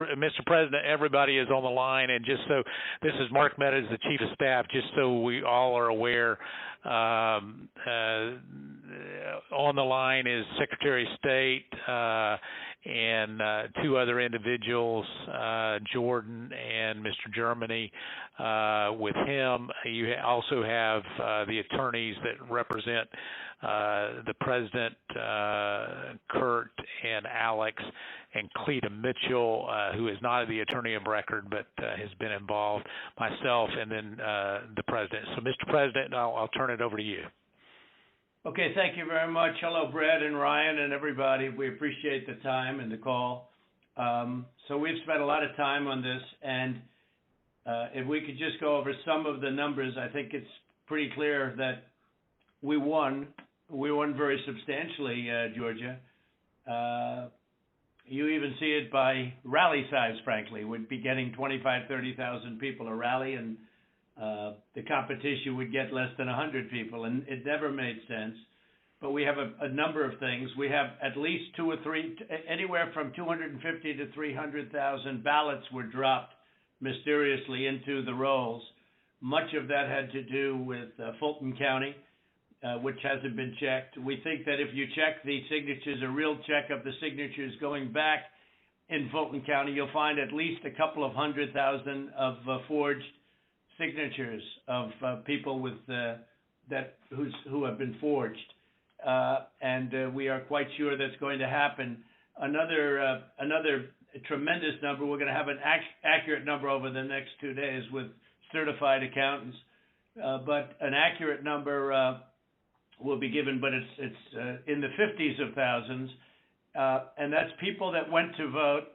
Mr. President, everybody is on the line, and just so this is Mark Meadows, the Chief of Staff. Just so we all are aware, on the line is Secretary of State and two other individuals, Jordan and Mr. Germany. With him, you also have the attorneys that represent the President, Kurt and Alex, and Cleta Mitchell, who is not the attorney of record but has been involved, myself, and then the President. So, Mr. President, I'll turn it over to you. Okay, thank you very much. Hello, Brad and Ryan and everybody. We appreciate the time and the call. So we've spent a lot of time on this, and if we could just go over some of the numbers, I think it's pretty clear that we won. We won very substantially, Georgia. You even see it by rally size, frankly. We'd be getting 25,000, 30,000 people a rally, and the competition would get less than 100 people, and it never made sense. But we have a number of things. We have at least two or three, anywhere from 250 to 300,000 ballots were dropped mysteriously into the rolls. Much of that had to do with Fulton County, which hasn't been checked. We think that if you check the signatures, a real check of the signatures going back in Fulton County, you'll find at least a couple of 100,000 of forged signatures of people with who have been forged, and we are quite sure that's going to happen. Another tremendous number. We're going to have an accurate number over the next 2 days with certified accountants, but an accurate number will be given, but it's in the 50s of thousands, and that's people that went to vote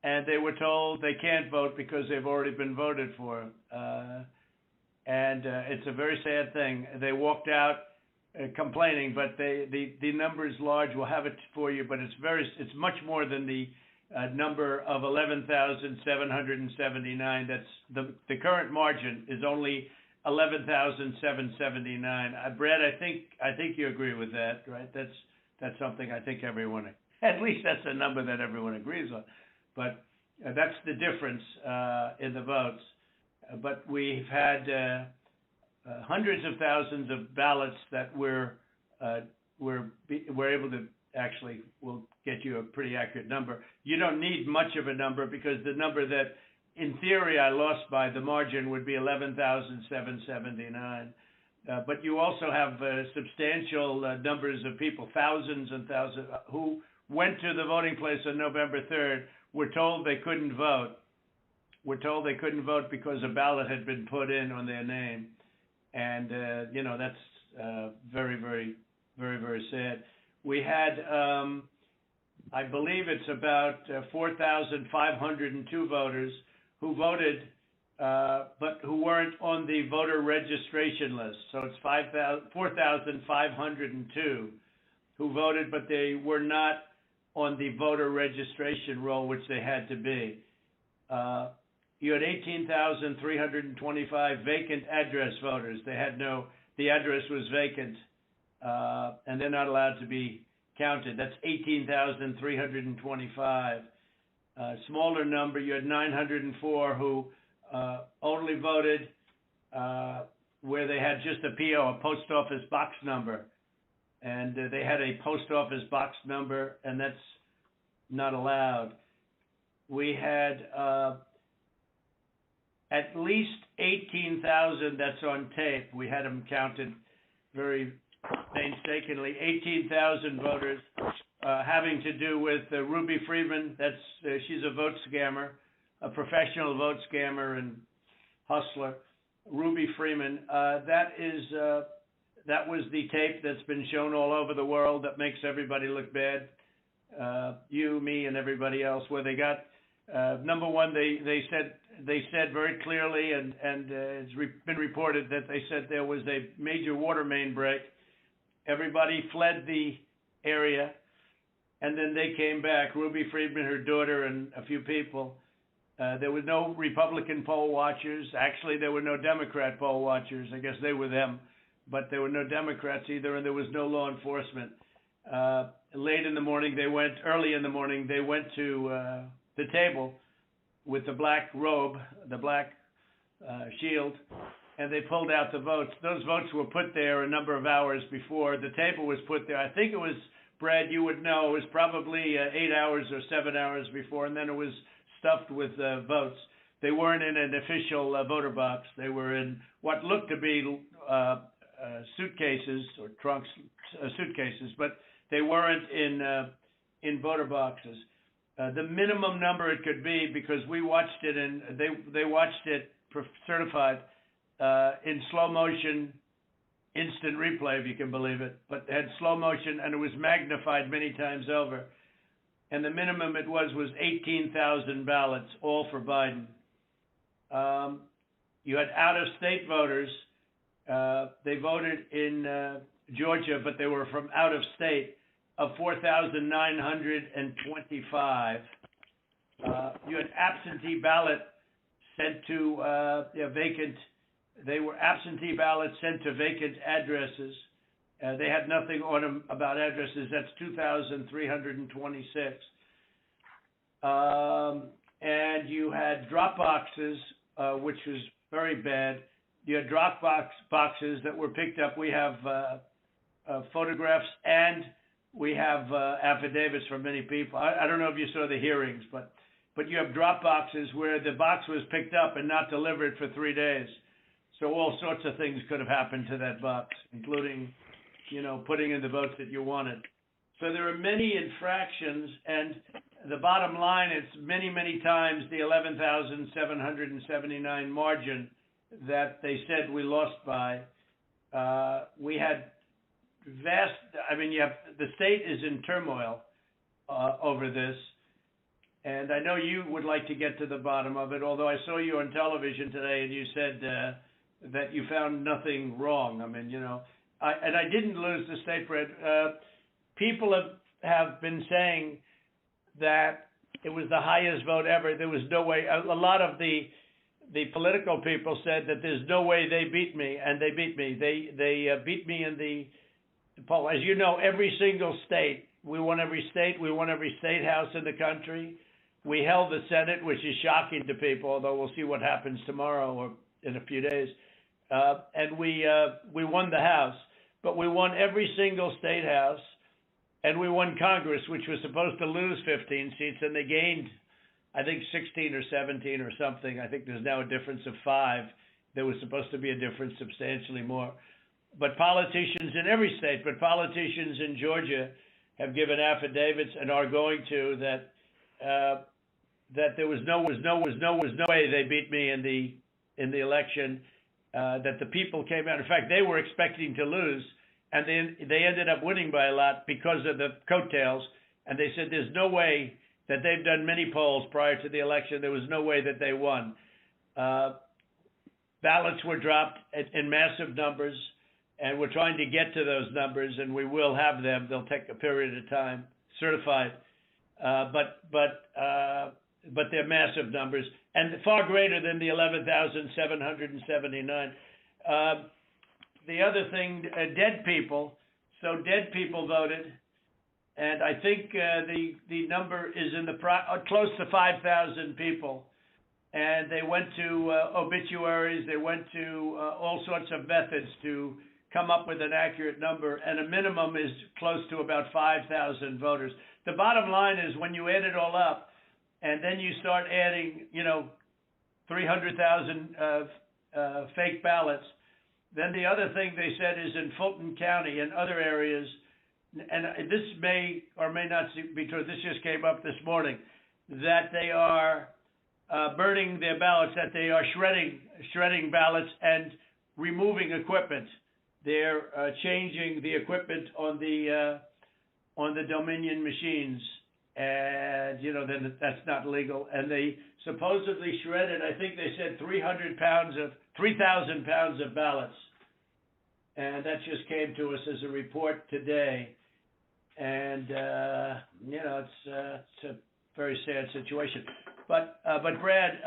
and they were told they can't vote because they've already been voted for, and it's a very sad thing. They walked out complaining, but the number is large. We'll have it for you, but it's much more than the number of 11,779. That's the current margin is only 11,779. Brad, I think you agree with that, right? That's something I think everyone, at least that's a number that everyone agrees on. But that's the difference in the votes. But we've had hundreds of thousands of ballots that we're able to actually. We'll get you a pretty accurate number. You don't need much of a number because the number that in theory I lost by the margin would be 11,779. But you also have substantial numbers of people, thousands and thousands, who went to the voting place on November 3rd, were told they couldn't vote. Were told they couldn't vote because a ballot had been put in on their name. And, that's very, very, very, very sad. We had, I believe it's about 4,502 voters who voted, but who weren't on the voter registration list. So it's 4,502 who voted, but they were not on the voter registration roll, which they had to be. You had 18,325 vacant address voters. They had the address was vacant, and they're not allowed to be counted. That's 18,325. Smaller number, you had 904 who only voted where they had just a PO, a post office box number. And they had a post office box number, and that's not allowed. We had at least 18,000, that's on tape. We had them counted very painstakingly. 18,000 voters having to do with Ruby Freeman. She's a vote scammer, a professional vote scammer and hustler. Ruby Freeman. That was the tape that's been shown all over the world that makes everybody look bad. You, me, and everybody else. Where they got number one, they said very clearly, and it's been reported that they said there was a major water main break. Everybody fled the area, and then they came back. Ruby Freeman, her daughter, and a few people. There were no Republican poll watchers. Actually, there were no Democrat poll watchers. I guess they were them. But there were no Democrats either, and there was no law enforcement. Early in the morning, they went to the table with the black robe, the black shield, and they pulled out the votes. Those votes were put there a number of hours before the table was put there. I think it was, Brad, you would know, it was probably 8 hours or 7 hours before, and then it was stuffed with votes. They weren't in an official voter box. They were in what looked to be suitcases or trunks, suitcases, but they weren't in voter boxes. The minimum number it could be, because we watched it and they watched it certified in slow motion, instant replay, if you can believe it, but it had slow motion and it was magnified many times over. And the minimum it was 18,000 ballots, all for Biden. You had out-of-state voters. They voted in Georgia, but they were from out of state, of 4,925. You had absentee ballot sent to vacant. They were absentee ballots sent to vacant addresses. They had nothing on them about addresses. That's 2,326. And you had drop boxes, which was very bad. You had drop boxes that were picked up. We have photographs and we have affidavits from many people. I don't know if you saw the hearings, but you have drop boxes where the box was picked up and not delivered for 3 days. So all sorts of things could have happened to that box, including, putting in the votes that you wanted. So there are many infractions, and the bottom line, it's many, many times the 11,779 margin that they said we lost by. We had the state is in turmoil over this, and I know you would like to get to the bottom of it, although I saw you on television today and you said that you found nothing wrong. I didn't lose the state, Brad. People have been saying that it was the highest vote ever. There was no way. A lot of the political people said that there's no way they beat me, and they beat me. They beat me in the poll. As you know, every single state, we won every state. We won every state house in the country. We held the Senate, which is shocking to people, although we'll see what happens tomorrow or in a few days. And we won the House, but we won every single state house, and we won Congress, which was supposed to lose 15 seats, and they gained, I think, 16 or 17 or something. I think there's now a difference of 5. There was supposed to be a difference substantially more. But politicians in every state, but politicians in Georgia have given affidavits and are going to that there was no way they beat me in the election. That the people came out. In fact, they were expecting to lose, and they ended up winning by a lot because of the coattails. And they said there's no way that they've done many polls prior to the election. There was no way that they won. Ballots were dropped in massive numbers, and we're trying to get to those numbers, and we will have them. They'll take a period of time, certified, but they're massive numbers and far greater than the 11,779. The other thing, dead people. So dead people voted, and I think the number is in close to 5,000 people. And they went to obituaries. They went to all sorts of methods to come up with an accurate number, and a minimum is close to about 5,000 voters. The bottom line is when you add it all up, and then you start adding, 300,000 fake ballots, then the other thing they said is in Fulton County and other areas, and this may or may not be true, this just came up this morning, that they are burning their ballots, that they are shredding ballots and removing equipment. They're changing the equipment on the Dominion machines, and then that's not legal. And they supposedly shredded, I think they said 3,000 pounds of ballots, and that just came to us as a report today. And it's a very sad situation. But Brad,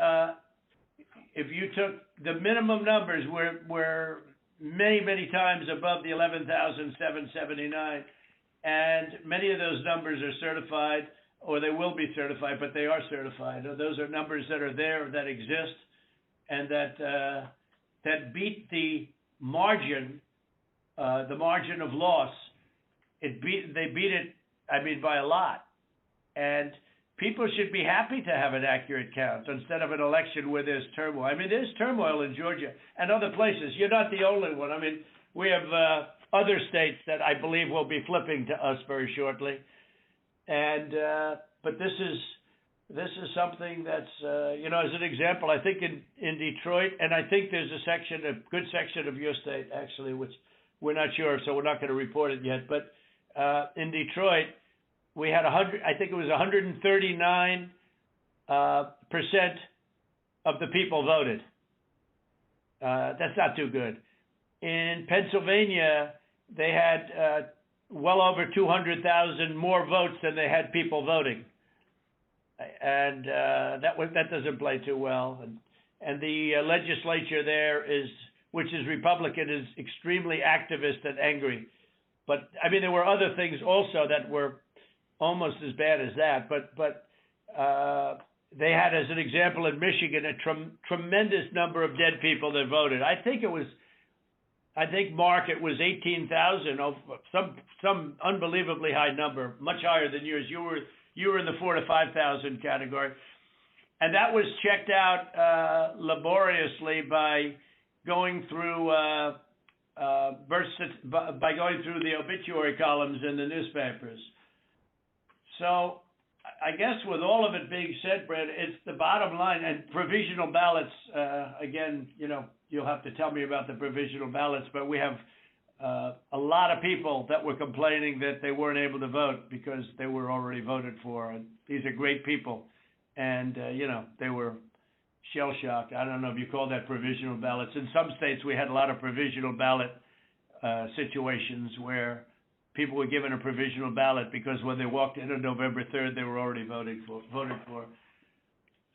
if you took the minimum numbers were many times above the 11,779, and many of those numbers are certified. or they will be certified, but they are certified. Those are numbers that are there, that exist, and that beat the margin of loss. They beat it, I mean, by a lot. And people should be happy to have an accurate count instead of an election where there's turmoil. I mean, there's turmoil in Georgia and other places. You're not the only one. I mean, we have other states that I believe will be flipping to us very shortly. And but this is something that's as an example, I think in Detroit, and I think there's a good section of your state actually, which we're not sure, so we're not going to report it yet. But in Detroit, we had 139% of the people voted. That's not too good. In Pennsylvania, they had well over 200,000 more votes than they had people voting, and that doesn't play too well. And the legislature there which is Republican, is extremely activist and angry. But I mean, there were other things also that were almost as bad as that. But they had, as an example, in Michigan, a tremendous number of dead people that voted. I think, Mark, it was 18,000, some unbelievably high number, much higher than yours. You were in the 4,000 to 5,000 category, and that was checked out laboriously by going through the obituary columns in the newspapers. So I guess with all of it being said, Brad, it's the bottom line. And provisional ballots, again, you'll have to tell me about the provisional ballots, but we have a lot of people that were complaining that they weren't able to vote because they were already voted for. And these are great people. And, they were shell-shocked. I don't know if you call that provisional ballots. In some states, we had a lot of provisional ballot situations where people were given a provisional ballot because when they walked in on November 3rd, they were already voted for.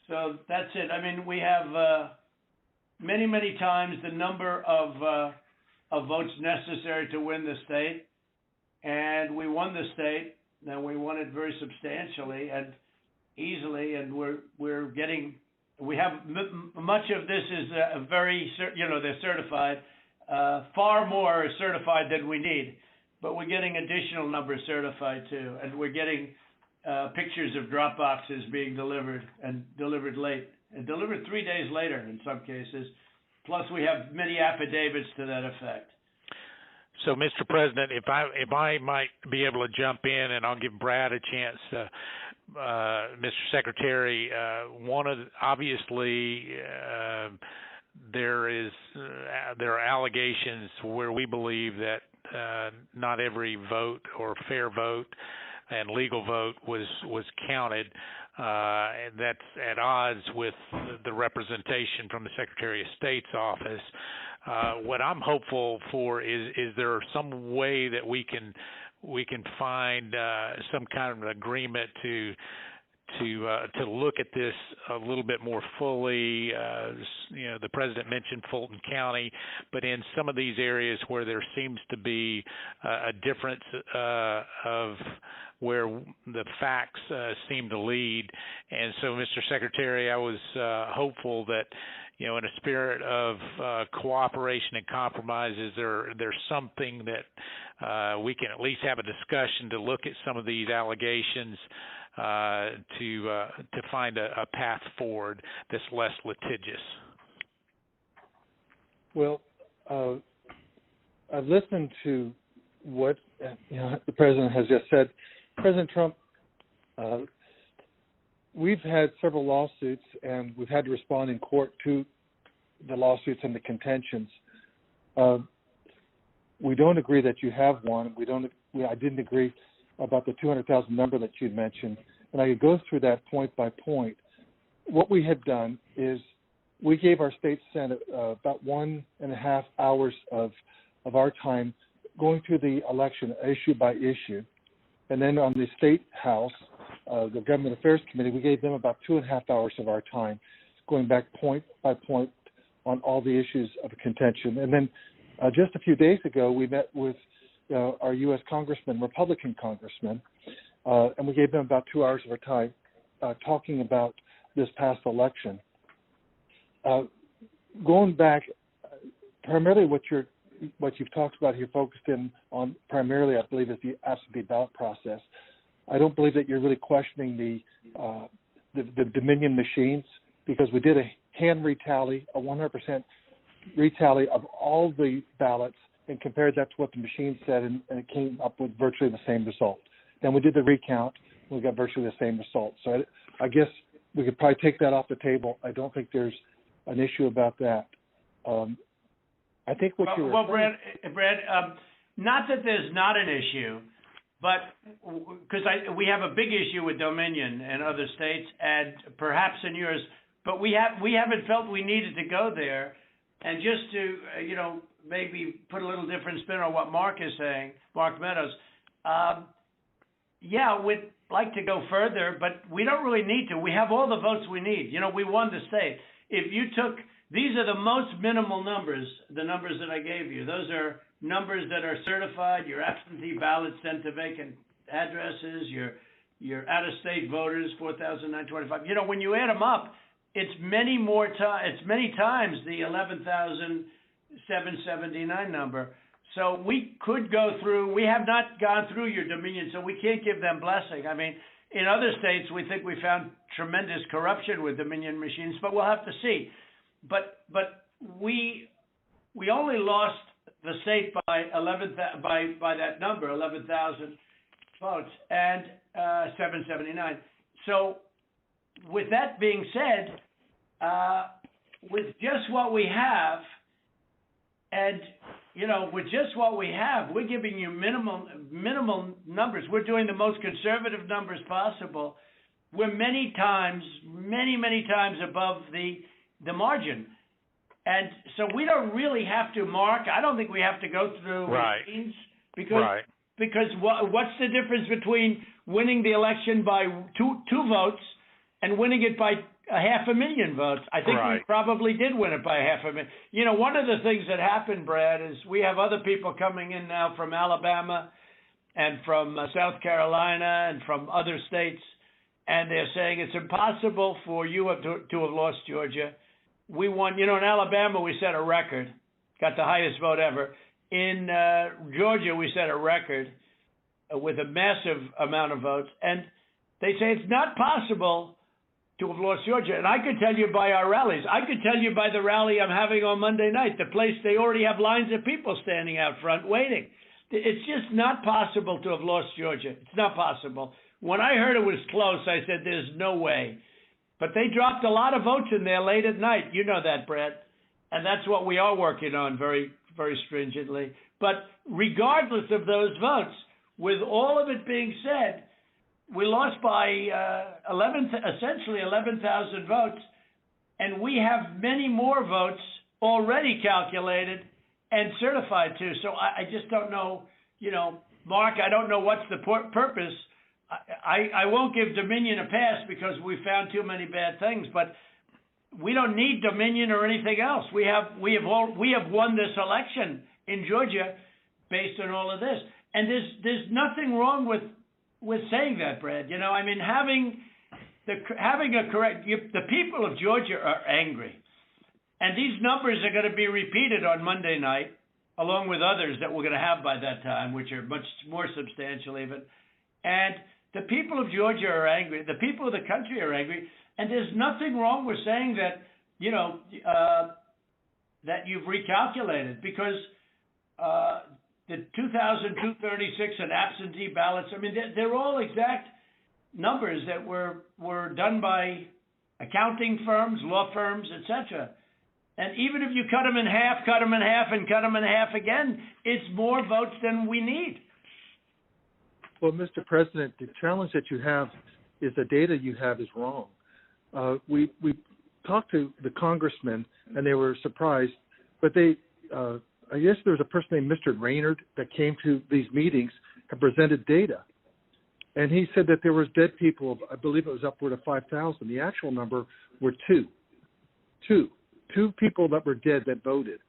So that's it. I mean, we have many, many times the number of votes necessary to win the state, and we won the state. Now, we won it very substantially and easily, and we have much of this is they're certified. Far more is certified than we need, but we're getting additional numbers certified too, and we're getting pictures of drop boxes being delivered and delivered late and delivered 3 days later in some cases. Plus, we have many affidavits to that effect. So, Mr. President, if I might be able to jump in, and I'll give Brad a chance. Mr. Secretary, obviously there are allegations where we believe that not every vote or fair vote and legal vote was counted, and that's at odds with the representation from the Secretary of State's office. What I'm hopeful for is there some way that we can find some kind of an agreement to look at this a little bit more fully. The president mentioned Fulton County, but in some of these areas where there seems to be a difference of where the facts seem to lead. And so, Mr. Secretary, I was hopeful that, in a spirit of cooperation and compromises, there's something that we can at least have a discussion to look at some of these allegations to find a path forward that's less litigious. Well, I've listened to what the president has just said. President Trump, we've had several lawsuits, and we've had to respond in court to the lawsuits and the contentions. We don't agree that you have one. I didn't agree about the 200,000 number that you mentioned, and I could go through that point by point. What we have done is we gave our state senate about 1.5 hours of our time going through the election issue by issue, and then on the state house, the Government Affairs Committee, we gave them about 2.5 hours of our time, going back point by point on all the issues of contention. And then just a few days ago, we met with our U.S. congressman, Republican congressman, and we gave them about 2 hours of our time talking about this past election. Going back, primarily what you've talked about here, focused in on primarily, I believe, is the absentee ballot process. I don't believe that you're really questioning the Dominion machines, because we did a hand retally, a 100% retally of all the ballots, and compared that to what the machine said, and it came up with virtually the same result. Then we did the recount, and we got virtually the same result. So I guess we could probably take that off the table. I don't think there's an issue about that. I think what you were saying... Well, Brad, not that there's not an issue, but because we have a big issue with Dominion and other states, and perhaps in yours, but we haven't felt we needed to go there. And just to maybe put a little different spin on what Mark is saying, Mark Meadows, we'd like to go further, but we don't really need to. We have all the votes we need. We won the state. If you took, these are the most minimal numbers, the numbers that I gave you. Those are numbers that are certified, your absentee ballots sent to vacant addresses, your out-of-state voters, 4,925. When you add them up, it's many times the 11,779 number. So we could go through. We have not gone through your Dominion, so we can't give them blessing. I mean, in other states, we think we found tremendous corruption with Dominion machines, but we'll have to see. But we only lost the state by that number, 11,000 votes, and 779. So with that being said, with just what we have, and with just what we have, we're giving you minimal numbers. We're doing the most conservative numbers possible. We're many times above the margin, and so we don't really have to, Mark. I don't think we have to go through machines because what's the difference between winning the election by two votes and winning it by 500,000 votes? I think we probably did win it by 500,000. One of the things that happened, Brad, is we have other people coming in now from Alabama and from South Carolina and from other states, and they're saying it's impossible for you to have lost Georgia. We won. In Alabama, we set a record, got the highest vote ever. In Georgia, we set a record with a massive amount of votes, and they say it's not possible to have lost Georgia. And I could tell you by our rallies. I could tell you by the rally I'm having on Monday night, the place, they already have lines of people standing out front waiting. It's just not possible to have lost Georgia. It's not possible. When I heard it was close, I said, there's no way. But they dropped a lot of votes in there late at night. You know that, Brad. And that's what we are working on very, very stringently. But regardless of those votes, with all of it being said, we lost by essentially 11,000 votes, and we have many more votes already calculated and certified too. So I just don't know, Mark, I don't know what's the purpose. I won't give Dominion a pass because we found too many bad things, but we don't need Dominion or anything else. We have won this election in Georgia based on all of this, and there's nothing wrong with saying that, Brad. Having a correct. The people of Georgia are angry, and these numbers are going to be repeated on Monday night, along with others that we're going to have by that time, which are much more substantial even. And the people of Georgia are angry. The people of the country are angry, and there's nothing wrong with saying that. That you've recalculated, because the 2,236 and absentee ballots, they're all exact numbers that were done by accounting firms, law firms, etc. And even if you cut them in half, and cut them in half again, it's more votes than we need. Well, Mr. President, the challenge that you have is the data you have is wrong. We talked to the congressmen, and they were surprised, but I guess there was a person named Mr. Raynard that came to these meetings and presented data. And he said that there was dead people, I believe it was upward of 5,000. The actual number were two people that were dead that voted.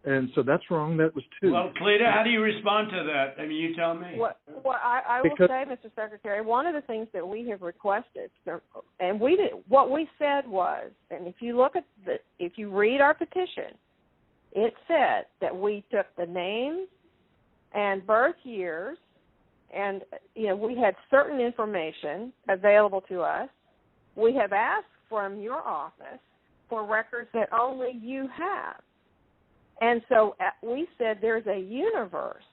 And so that's wrong. That was 2. Well, Cleta, how do you respond to that? I mean, you tell me. Well, I will say, Mr. Secretary, one of the things that we have requested, and what we said was, and if you look at if you read our petition, it said that we took the names and birth years, and we had certain information available to us. We have asked from your office for records that only you have. And so we said there's a universe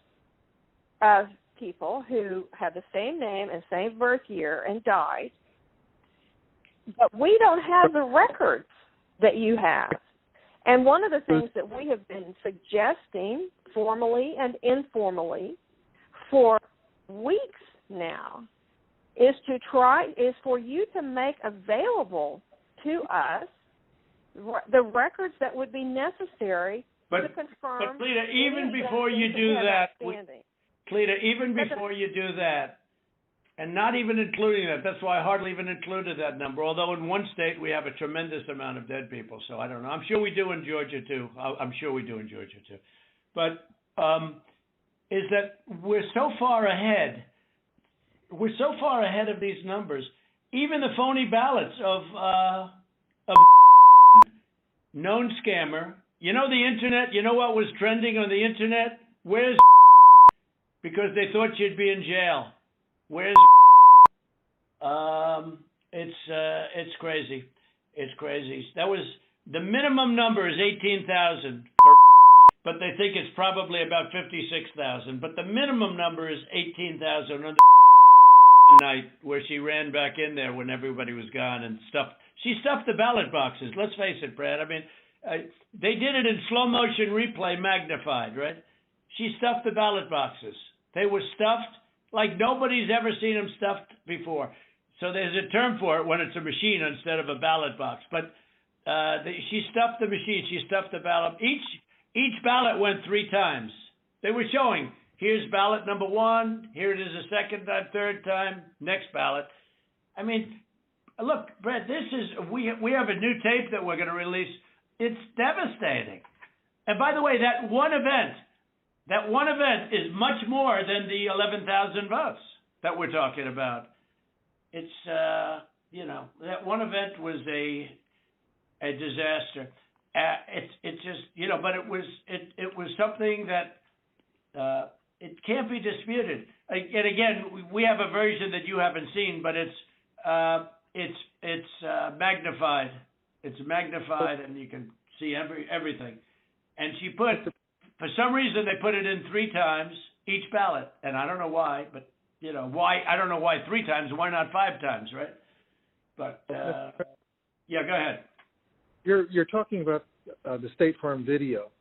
of people who have the same name and same birth year and died, but we don't have the records that you have. And one of the things that we have been suggesting formally and informally for weeks now is for you to make available to us the records that would be necessary to confirm. But Cleta, even before you do that, Cleta, even before you do that, and not even including that, that's why I hardly even included that number, although in one state we have a tremendous amount of dead people, so I don't know. I'm sure we do in Georgia too. But is that we're so far ahead. We're so far ahead of these numbers. Even the phony ballots of known scammer. You know the internet? You know what was trending on the internet? Where's because they thought you'd be in jail. Where's it's crazy. It's crazy. That was the minimum number is 18,000 for, but they think it's probably about 56,000. But the minimum number is 18,000 on the night where she ran back in there when everybody was gone and stuffed. She stuffed the ballot boxes. Let's face it, Brad. I mean, they did it in slow motion replay magnified, right? She stuffed the ballot boxes. They were stuffed like nobody's ever seen them stuffed before. So there's a term for it when it's a machine instead of a ballot box. But she stuffed the machine. She stuffed the ballot. Each ballot went 3 times. They were showing, here's ballot number 1. Here it is a second time, third time, next ballot. I mean, look, Brett, we have a new tape that we're going to release. It's devastating. And by the way, that one event is much more than the 11,000 votes that we're talking about. It's, that one event was a disaster. It's just, but it was something that it can't be disputed. And again, we have a version that you haven't seen, but it's magnified. It's magnified, and you can see everything. And she put, for some reason, they put it in 3 times each ballot, and I don't know why, but why? I don't know why 3 times. Why not 5 times, right? But yeah, go ahead. You're talking about the State Farm video,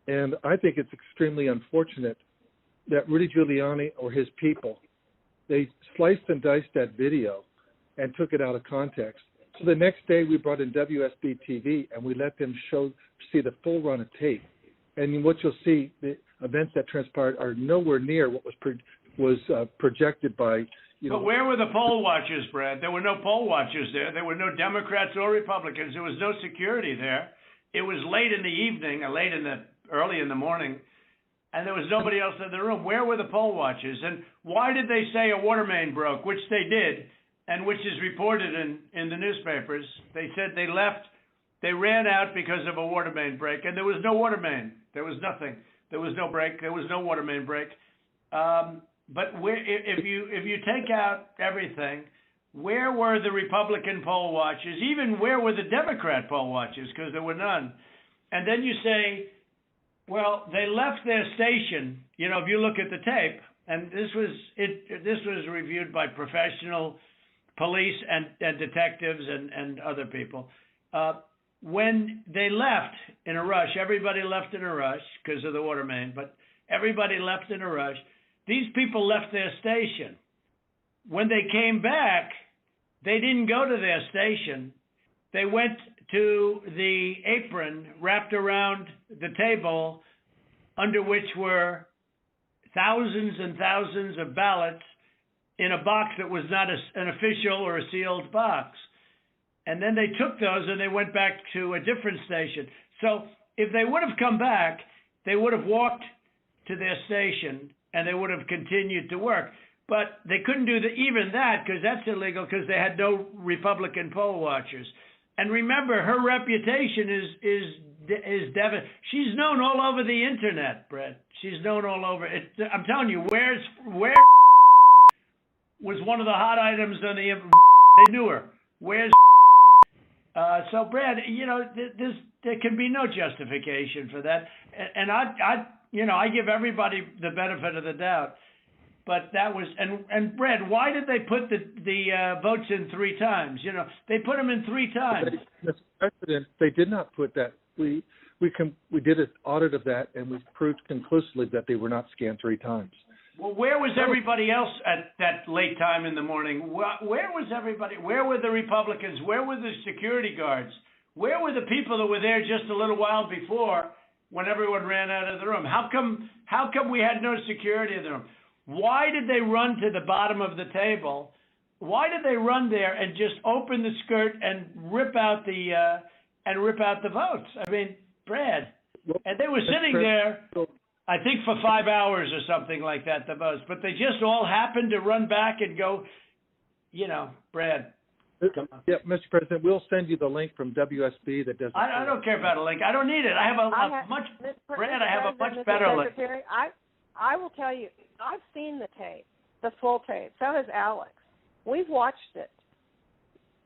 and I think it's extremely unfortunate that Rudy Giuliani or his people, they sliced and diced that video and took it out of context. So the next day we brought in WSB TV and we let them see the full run of tape. And what you'll see, the events that transpired are nowhere near what was projected by, But where were the poll watchers, Brad? There were no poll watchers there. There were no Democrats or Republicans. There was no security there. It was late in the evening, early in the morning, and there was nobody else in the room. Where were the poll watchers? And why did they say a water main broke, which they did, and which is reported in the newspapers? They said they left. They ran out because of a water main break, and there was no water main. There was nothing. There was no break. There was no water main break. But if you take out everything, where were the Republican poll watchers? Even where were the Democrat poll watchers? Because there were none. And then you say, well, they left their station. If you look at the tape, and this was reviewed by professional police and detectives and other people. When they left in a rush, everybody left in a rush because of the water main, but everybody left in a rush. These people left their station. When they came back, they didn't go to their station. They went to the apron wrapped around the table under which were thousands and thousands of ballots in a box that was not an official or a sealed box. And then they took those and they went back to a different station. So if they would have come back, they would have walked to their station and they would have continued to work. But they couldn't do even that because that's illegal because they had no Republican poll watchers. And remember, her reputation is devastating. She's known all over the internet, Brett. She's known all over. I'm telling you, where was one of the hot items on the. They knew her. Where's so Brad? You know, there can be no justification for that. And I give everybody the benefit of the doubt. But that was and Brad, why did they put the votes in 3 times? You know, they put them in 3 times. Mr. President, they did not put that. We did an audit of that, and we proved conclusively that they were not scanned 3 times. Well, where was everybody else at that late time in the morning? Where was everybody? Where were the Republicans? Where were the security guards? Where were the people that were there just a little while before when everyone ran out of the room? How come we had no security in the room? Why did they run to the bottom of the table? Why did they run there and just open the skirt and rip out the votes? I mean, Brad, and they were sitting there, I think for 5 hours or something like that, the votes. But they just all happened to run back and go, you know, Brad. Come on. Yeah, Mr. President, we'll send you the link from WSB that does. I don't care about a link. I don't need it. I have a much better link. I will tell you, I've seen the tape, the full tape. So has Alex. We've watched it.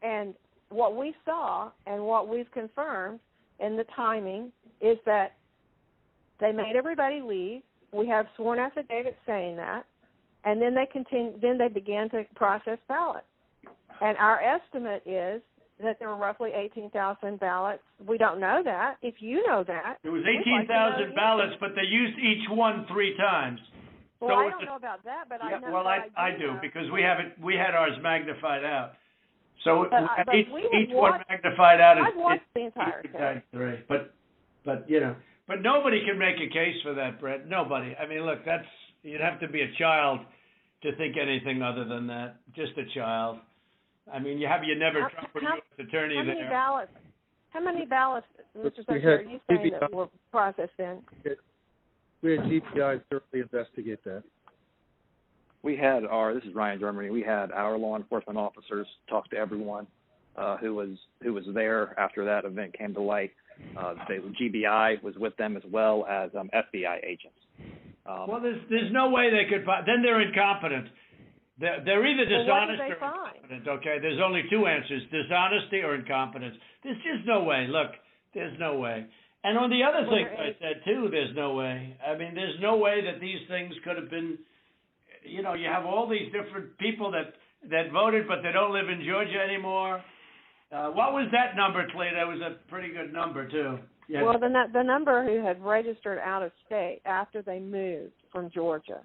And what we saw and what we've confirmed in the timing is that they made everybody leave. We have sworn affidavits saying that. And then they began to process ballots. And our estimate is that there were roughly 18,000 ballots. We don't know that. If you know that. It was 18,000 ballots, but they used each one 3 times. Well, so I don't know about that, but I know. Well, I do because we had ours magnified out. So each one magnified out is. I've watched the entire thing. But you know, but nobody can make a case for that, Brett. Nobody. I mean, look, you'd have to be a child to think anything other than that. Just a child. I mean, you never Trump for U.S. attorney there. How many ballots, Mr. Secretary, are you saying that were processed in? We had GPI thoroughly investigate that. We had this is Ryan Germany. We had our law enforcement officers talk to everyone who was there after that event came to light. The GBI was with them as well as FBI agents. Well, there's no way they could. Then they're incompetent. They're either dishonest or incompetent. Okay, there's only 2 answers: dishonesty or incompetence. There's just no way. Look, there's no way. And on the other thing I said too, there's no way. I mean, there's no way that these things could have been. You know, you have all these different people that voted, but they don't live in Georgia anymore. What was that number, Clay? That was a pretty good number too. Yeah. Well, the number who had registered out of state after they moved from Georgia,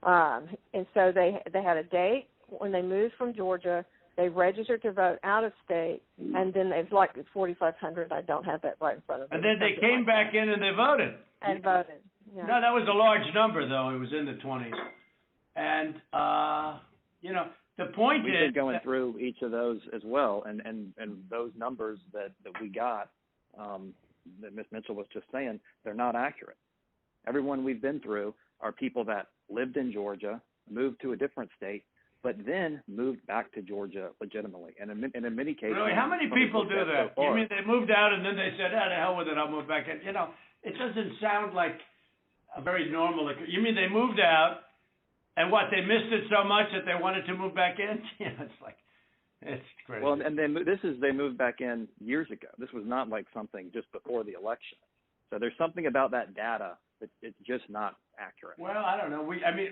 and so they had a date when they moved from Georgia. They registered to vote out of state, and then it's like 4,500. I don't have that right in front of me. And then they came back in and they voted. And voted. Yeah. No, that was a large number, though. It was in the 20s. And, you know, the point We've is... been going through each of those as well, and those numbers that we got, that Ms. Mitchell was just saying, they're not accurate. Everyone we've been through are people that lived in Georgia, moved to a different state, but then moved back to Georgia legitimately. And in many cases... Really? How many people do that? You mean they moved out and then they said, the hell with it, I'll move back in? You know, it doesn't sound like a very normal... You mean they moved out, and what, they missed it so much that they wanted to move back in? Yeah, it's crazy. Well, and they moved back in years ago. This was not like something just before the election. So there's something about that data that it's just not accurate. Well, I don't know.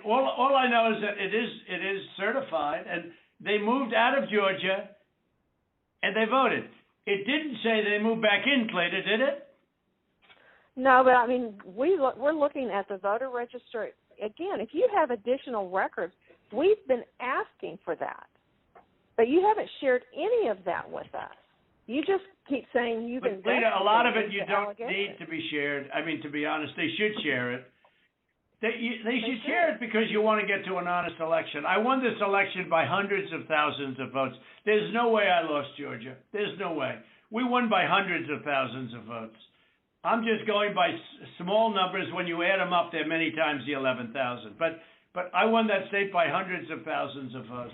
All I know is that it is certified, and they moved out of Georgia, and they voted. It didn't say they moved back in, Clayton, did it? No, but I mean, we're looking at the voter registry. Again, if you have additional records, we've been asking for that. But you haven't shared any of that with us. You just keep saying you've investigated. A lot of it you don't need to be shared. I mean, to be honest, they should share it. They should share it because you want to get to an honest election. I won this election by hundreds of thousands of votes. There's no way I lost Georgia. There's no way. We won by hundreds of thousands of votes. I'm just going by small numbers. When you add them up, they're many times the 11,000. But I won that state by hundreds of thousands of votes.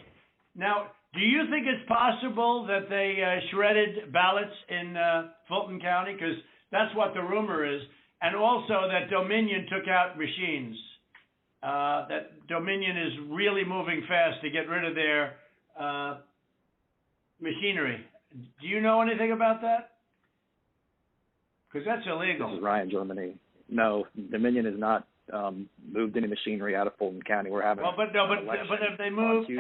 Now, do you think it's possible that they shredded ballots in Fulton County? Because that's what the rumor is. And also that Dominion took out machines. That Dominion is really moving fast to get rid of their machinery. Do you know anything about that? Because that's illegal. This is Ryan, Germany. No, Dominion has not moved any machinery out of Fulton County. We're having but have they moved?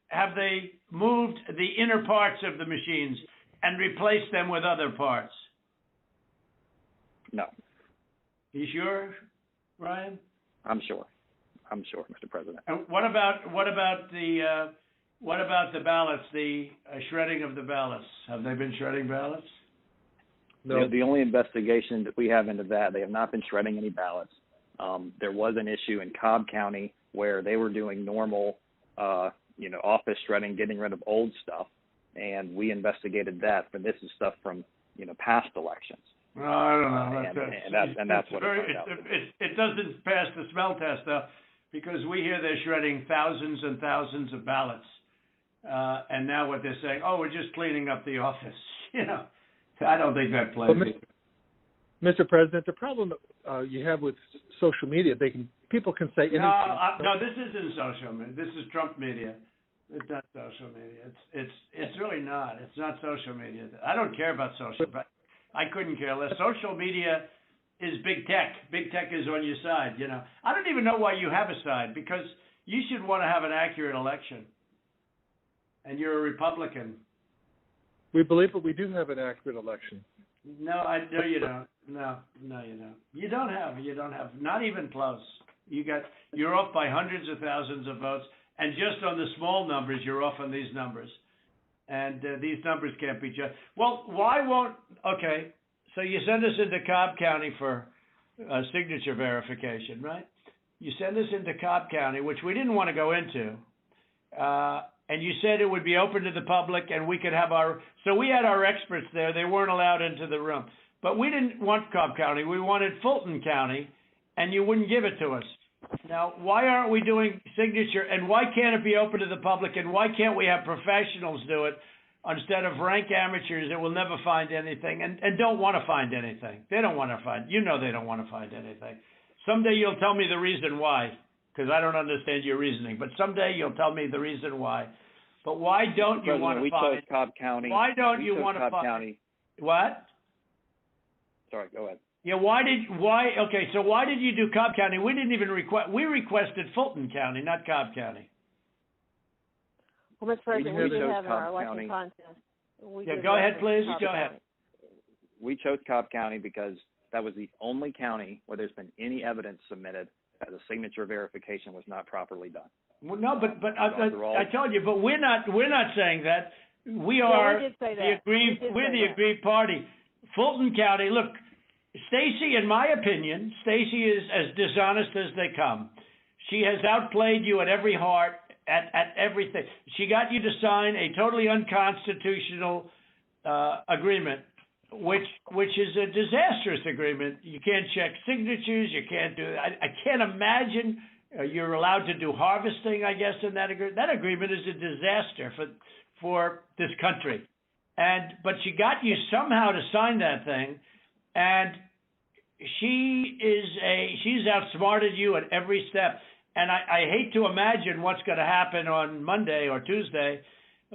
Have they moved the inner parts of the machines and replaced them with other parts? No. You sure, Ryan? I'm sure, Mr. President. And what about the ballots? The shredding of the ballots. Have they been shredding ballots? No. The only investigation that we have into that, they have not been shredding any ballots. There was an issue in Cobb County where they were doing normal, office shredding, getting rid of old stuff, and we investigated that. But this is stuff from, past elections. Well, I don't know. And that's what it doesn't pass the smell test, though, because we hear they're shredding thousands and thousands of ballots, and now what they're saying, we're just cleaning up the office. I don't think that plays. Mr. President, the problem you have with social media, people can say anything. No, this isn't social media. This is Trump media. It's not social media. It's really not. It's not social media. I don't care about social. But I couldn't care less. Social media is big tech. Big tech is on your side. I don't even know why you have a side, because you should want to have an accurate election, and you're a Republican. We believe that we do have an accurate election. No, you don't. No, you don't. You don't have. Not even close. You're off by hundreds of thousands of votes, and just on the small numbers, you're off on these numbers, and these numbers can't be judged. Well, why won't? Okay, so you send us into Cobb County for signature verification, right? You send us into Cobb County, which we didn't want to go into. And you said it would be open to the public, and we could have so we had our experts there. They weren't allowed into the room. But we didn't want Cobb County. We wanted Fulton County, and you wouldn't give it to us. Now, why aren't we doing signature, and why can't it be open to the public, and why can't we have professionals do it instead of rank amateurs that will never find anything and don't want to find anything? They don't want to find. They don't want to find anything. Someday you'll tell me the reason why, because I don't understand your reasoning. But someday you'll tell me the reason why. But why don't you want to find? We chose Cobb County. Why don't you want to find? What? Sorry, go ahead. Yeah, okay, so why did you do Cobb County? We didn't even we requested Fulton County, not Cobb County. Well, Mr. President, we did have our election contest. Go ahead, please. Go ahead. We chose Cobb County because that was the only county where there's been any evidence submitted that the signature verification was not properly done. Well, no, but I told you, but we're not saying that. We are we're the aggrieved party. Fulton County, look, Stacy, in my opinion, Stacy is as dishonest as they come. She has outplayed you at every heart, at everything. She got you to sign a totally unconstitutional agreement, which is a disastrous agreement. You can't check signatures. You can't do. I can't imagine you're allowed to do harvesting, I guess, in that agreement. That agreement is a disaster for this country. But she got you somehow to sign that thing, and she's outsmarted you at every step. And I hate to imagine what's going to happen on Monday or Tuesday,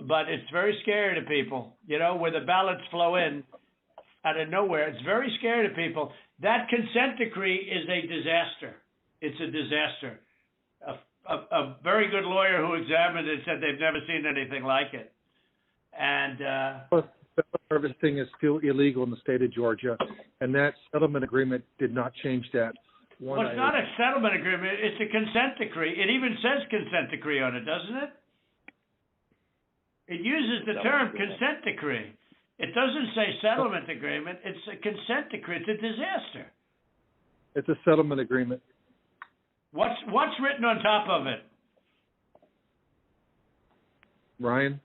but it's very scary to people, where the ballots flow in out of nowhere. It's very scary to people. That consent decree is a disaster. It's a disaster. A very good lawyer who examined it said they've never seen anything like it. And harvesting is still illegal in the state of Georgia, and that settlement agreement did not change that. Well, it's not a settlement agreement. It's a consent decree. It even says consent decree on it, doesn't it? It uses the term consent decree. It doesn't say settlement agreement. It's a consent decree. It's a disaster. It's a settlement agreement. What's written on top of it? Ryan?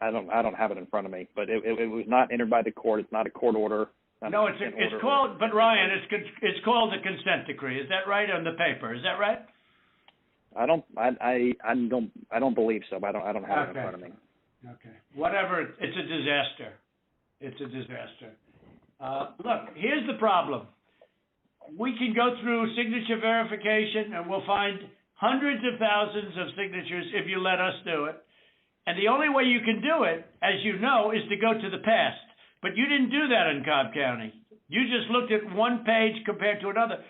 I don't have it in front of me, but it was not entered by the court. It's not a court order. No, it's called, but Ryan, it's called the consent decree. Is that right on the paper? Is that right? I don't believe so. But I don't have it in front of me. Okay. Whatever. It's a disaster. It's a disaster. Look, here's the problem. We can go through signature verification, and we'll find hundreds of thousands of signatures if you let us do it. And the only way you can do it, as you know, is to go to the past. But you didn't do that in Cobb County. You just looked at one page compared to another.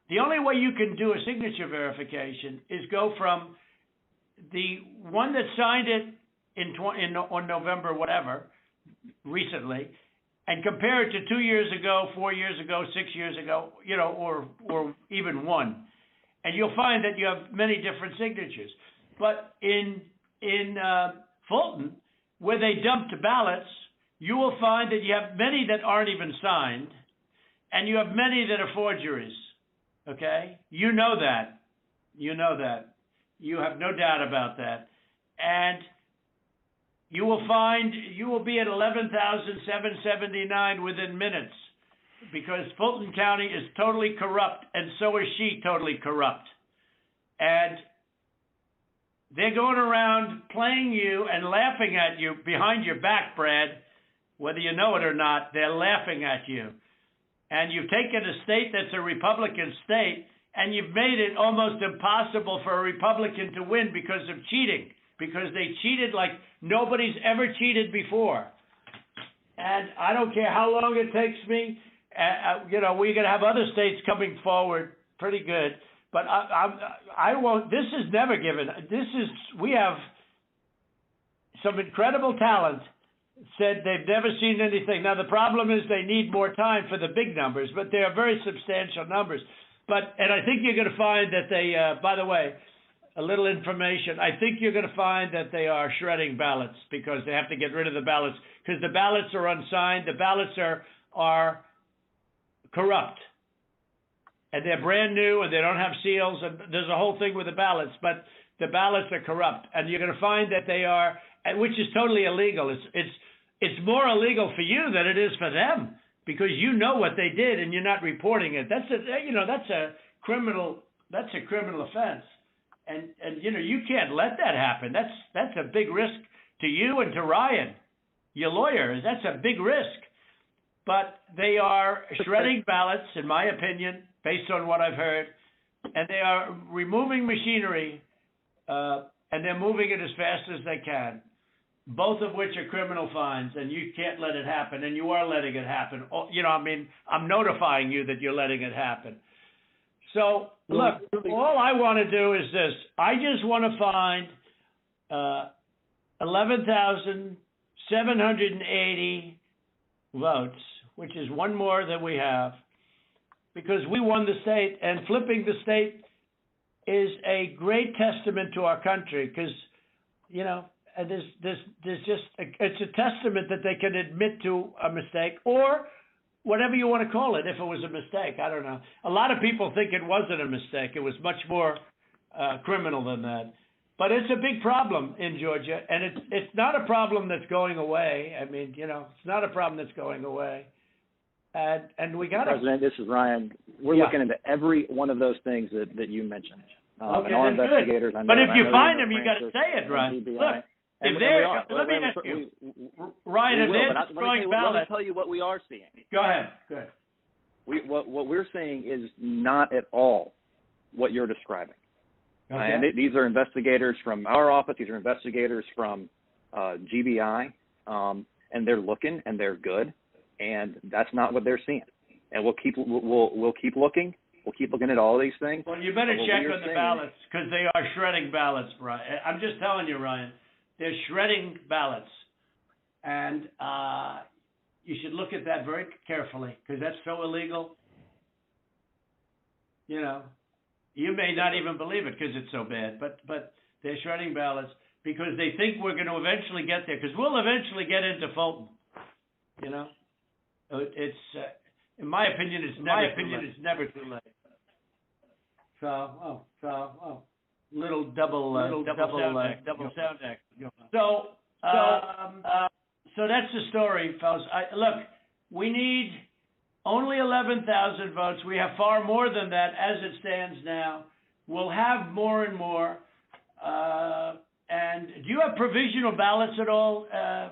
The only way you can do a signature verification is go from the one that signed it on November, whatever, recently, and compare it to 2 years ago, 4 years ago, 6 years ago, or even one. And you'll find that you have many different signatures. But in Fulton, where they dumped ballots, you will find that you have many that aren't even signed, and you have many that are forgeries. Okay? You know that. You know that. You have no doubt about that. And you will be at 11,779 within minutes, because Fulton County is totally corrupt, and so is she totally corrupt. And they're going around playing you and laughing at you behind your back, Brad. Whether you know it or not, they're laughing at you. And you've taken a state that's a Republican state, and you've made it almost impossible for a Republican to win because of cheating, because they cheated like nobody's ever cheated before. And I don't care how long it takes me. We're going to have other states coming forward pretty good. But I won't. This is never given. We have some incredible talent. Said they've never seen anything. Now the problem is they need more time for the big numbers, but they are very substantial numbers. And I think you're going to find that they. By the way, a little information. I think you're going to find that they are shredding ballots because they have to get rid of the ballots because the ballots are unsigned. The ballots are corrupt. And they're brand new, and they don't have seals, and there's a whole thing with the ballots, but the ballots are corrupt. And you're going to find that they are, which is totally illegal. It's more illegal for you than it is for them, because you know what they did and you're not reporting it. That's a criminal offense. And you can't let that happen. That's a big risk to you and to Ryan, your lawyer. That's a big risk. But they are shredding ballots, in my opinion, based on what I've heard, and they are removing machinery, and they're moving it as fast as they can, both of which are criminal fines, and you can't let it happen, and you are letting it happen. I'm notifying you that you're letting it happen. So, look, all I want to do is this. I just want to find 11,780 votes, which is one more than we have, because we won the state, and flipping the state is a great testament to our country, because, and there's just, it's a testament that they can admit to a mistake, or whatever you want to call it, if it was a mistake. I don't know. A lot of people think it wasn't a mistake. It was much more criminal than that. But it's a big problem in Georgia, and it's not a problem that's going away. I mean, it's not a problem that's going away. And we got President, this is Ryan. We're looking into every one of those things that you mentioned. Okay, and our investigators. But if you find them, you got to say it, Ryan. Look, let me ask you, Ryan, if they're destroying ballots. Let me tell you what we are seeing. Go ahead. Good. What we're seeing is not at all what you're describing. Okay. And these are investigators from our office. These are investigators from GBI, and they're looking and they're good, and that's not what they're seeing. And we'll keep looking. We'll keep looking at all these things. Well, you better check on the ballots, because they are shredding ballots, Brian. I'm just telling you, Ryan, they're shredding ballots, and you should look at that very carefully, because that's so illegal. You may not even believe it because it's so bad, but they're shredding ballots because they think we're going to eventually get there, because we'll eventually get into Fulton. It's in my opinion, it's never too late. So little double sound act. So that's the story, fellas. Look, we need Only 11,000 votes. We have far more than that as it stands now. We'll have more and more. And do you have provisional ballots at all,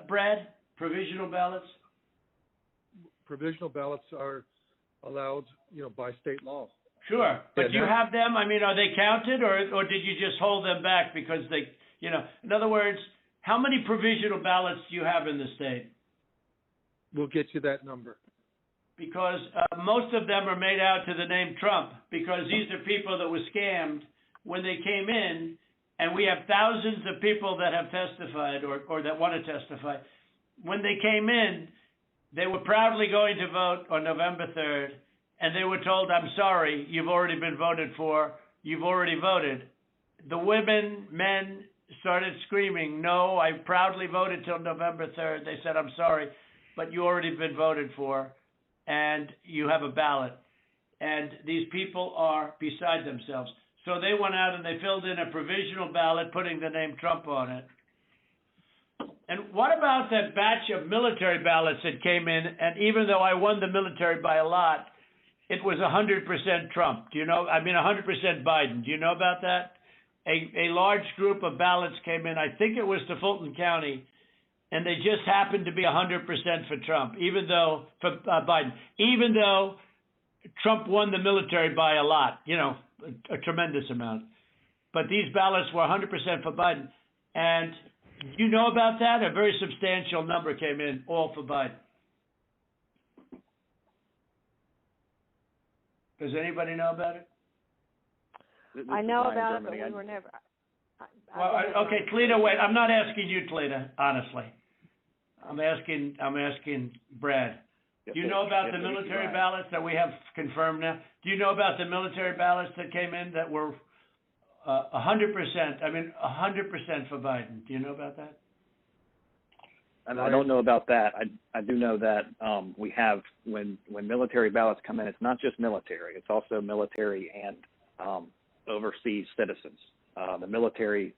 Brad? Provisional ballots? Provisional ballots are allowed, by state law. Sure. But Yeah, do you have them? I mean, are they counted or did you just hold them back because they, in other words, how many provisional ballots do you have in the state? We'll get you that number. Because most of them are made out to the name Trump, because these are people that were scammed when they came in, and we have thousands of people that have testified or that want to testify. When they came in, they were proudly going to vote on November 3rd, and they were told, I'm sorry, you've already been voted for, you've already voted. The women, men started screaming, no, I proudly voted till November 3rd. They said, I'm sorry, but you already been voted for, and you have a ballot. And these people are beside themselves. So they went out and they filled in a provisional ballot, putting the name Trump on it. And what about that batch of military ballots that came in? And even though I won the military by a lot, it was 100% Trump. Do you know? I mean, 100% Biden. Do you know about that? A large group of ballots came in. I think it was to Fulton County, and they just happened to be 100% for Trump, for Biden, even though Trump won the military by a lot, a tremendous amount. But these ballots were 100% for Biden. And you know about that? A very substantial number came in, all for Biden. Does anybody know about it? I know about it, but we were never. Okay, Cleta, wait. I'm not asking you, Cleta, honestly. I'm asking Brad. Do you know about the military ballots that we have confirmed now? Do you know about the military ballots that came in that were 100%? I mean, 100% for Biden. Do you know about that? And I don't know about that. I do know that we have when military ballots come in, it's not just military. It's also military and overseas citizens. The military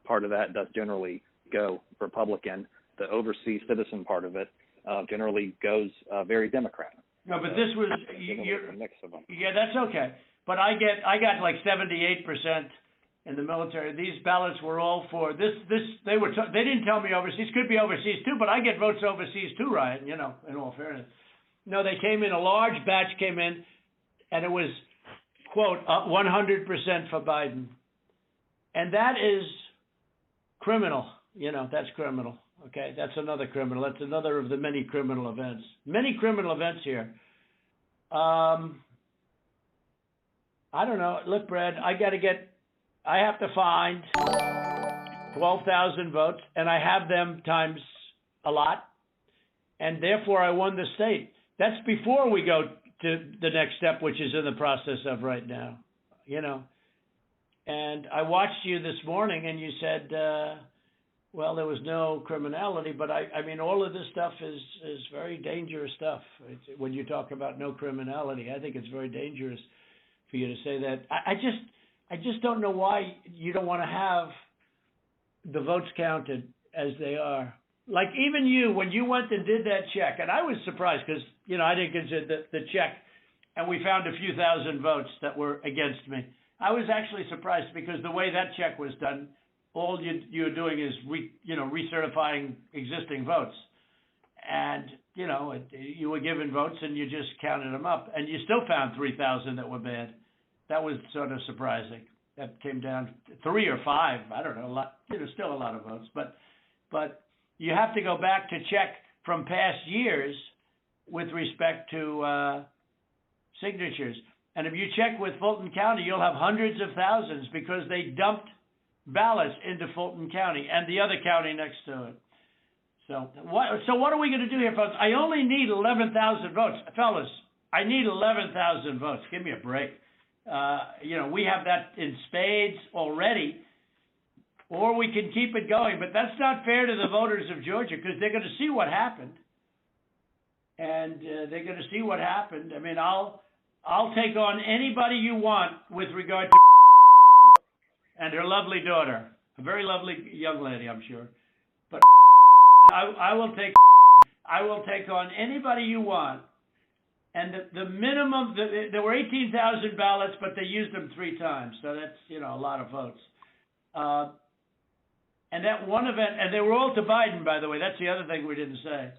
part of that does generally go Republican. The overseas citizen part of it generally goes very Democrat. No, but this was a mix of them. Yeah, that's okay. But I got like 78% in the military. These ballots were all for this. They didn't tell me overseas. Could be overseas too, but I get votes overseas too, Ryan. In all fairness. No, they came in. A large batch came in, and it was quote 100% for Biden, and that is criminal. That's criminal. Okay, that's another criminal. That's another of the many criminal events. Many criminal events here. I don't know. Look, Brad, I have to find 12,000 votes, and I have them times a lot, and therefore I won the state. That's before we go to the next step, which is in the process of right now, And I watched you this morning, and you said, well, there was no criminality, but I mean, all of this stuff is very dangerous stuff. When you talk about no criminality, I think it's very dangerous for you to say that. I just don't know why you don't want to have the votes counted as they are. Like even you, when you went and did that check, and I was surprised because, I didn't consider the check, and we found a few thousand votes that were against me. I was actually surprised because the way that check was done, all you're doing is recertifying existing votes. And, you were given votes and you just counted them up, and you still found 3,000 that were bad. That was sort of surprising. That came down 3 or 5, I don't know, a lot, still a lot of votes. But you have to go back to check from past years with respect to signatures. And if you check with Fulton County, you'll have hundreds of thousands because they dumped ballots into Fulton County and the other county next to it. So what are we going to do here, folks? I only need 11,000 votes. Fellas, I need 11,000 votes. Give me a break. We have that in spades already, or we can keep it going. But that's not fair to the voters of Georgia because they're going to see what happened. And they're going to see what happened. I mean, I'll take on anybody you want with regard to and her lovely daughter, a very lovely young lady, I'm sure. But I will take on anybody you want And the minimum, there were 18,000 ballots, but they used them 3 times, so that's, a lot of votes. And that one event, and they were all to Biden, by the way. That's the other thing we didn't say.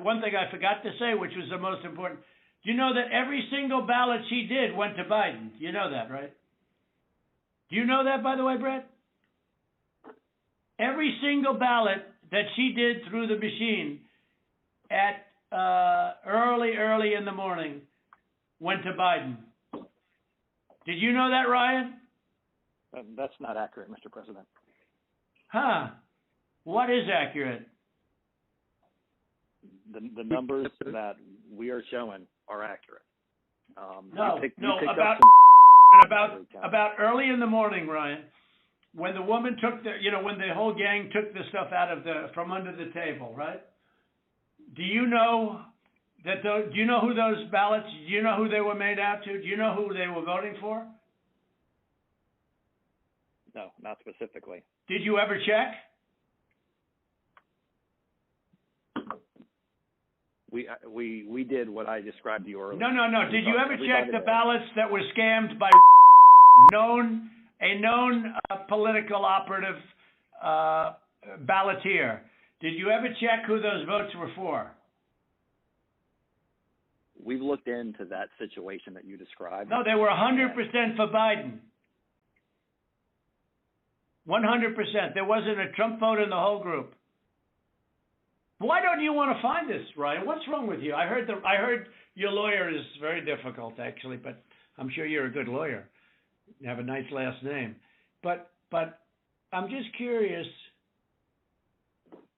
One thing I forgot to say, which was the most important. Do you know that every single ballot she did went to Biden? You know that, right? Do you know that, by the way, Brett? Every single ballot that she did through the machine at early in the morning went to Biden. Did you know that, Ryan? That's not accurate, Mr. President. Huh. What is accurate? The numbers that we are showing are accurate. About early in the morning, Ryan, when the woman took when the whole gang took the stuff out of from under the table, right? Do you know do you know who those ballots? Do you know who they were made out to? Do you know who they were voting for? No, not specifically. Did you ever check? We did what I described to you earlier. No. Did you ever check the ballots that were scammed by a known political operative balloteer? Did you ever check who those votes were for? We've looked into that situation that you described. No, they were 100% for Biden. 100%. There wasn't a Trump vote in the whole group. Why don't you want to find this, Ryan? What's wrong with you? I heard your lawyer is very difficult, actually, but I'm sure you're a good lawyer. You have a nice last name. But I'm just curious,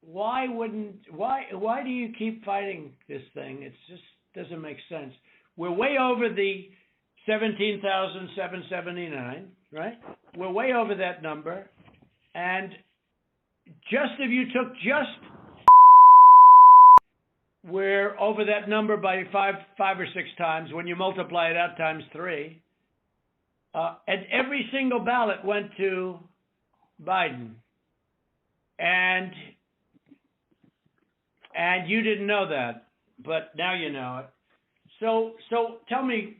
why do you keep fighting this thing? It just doesn't make sense. We're way over the 17,779, right? We're way over that number. And if you took we're over that number by five or six times when you multiply it out times 3. And every single ballot went to Biden. And you didn't know that, but now you know it. So tell me,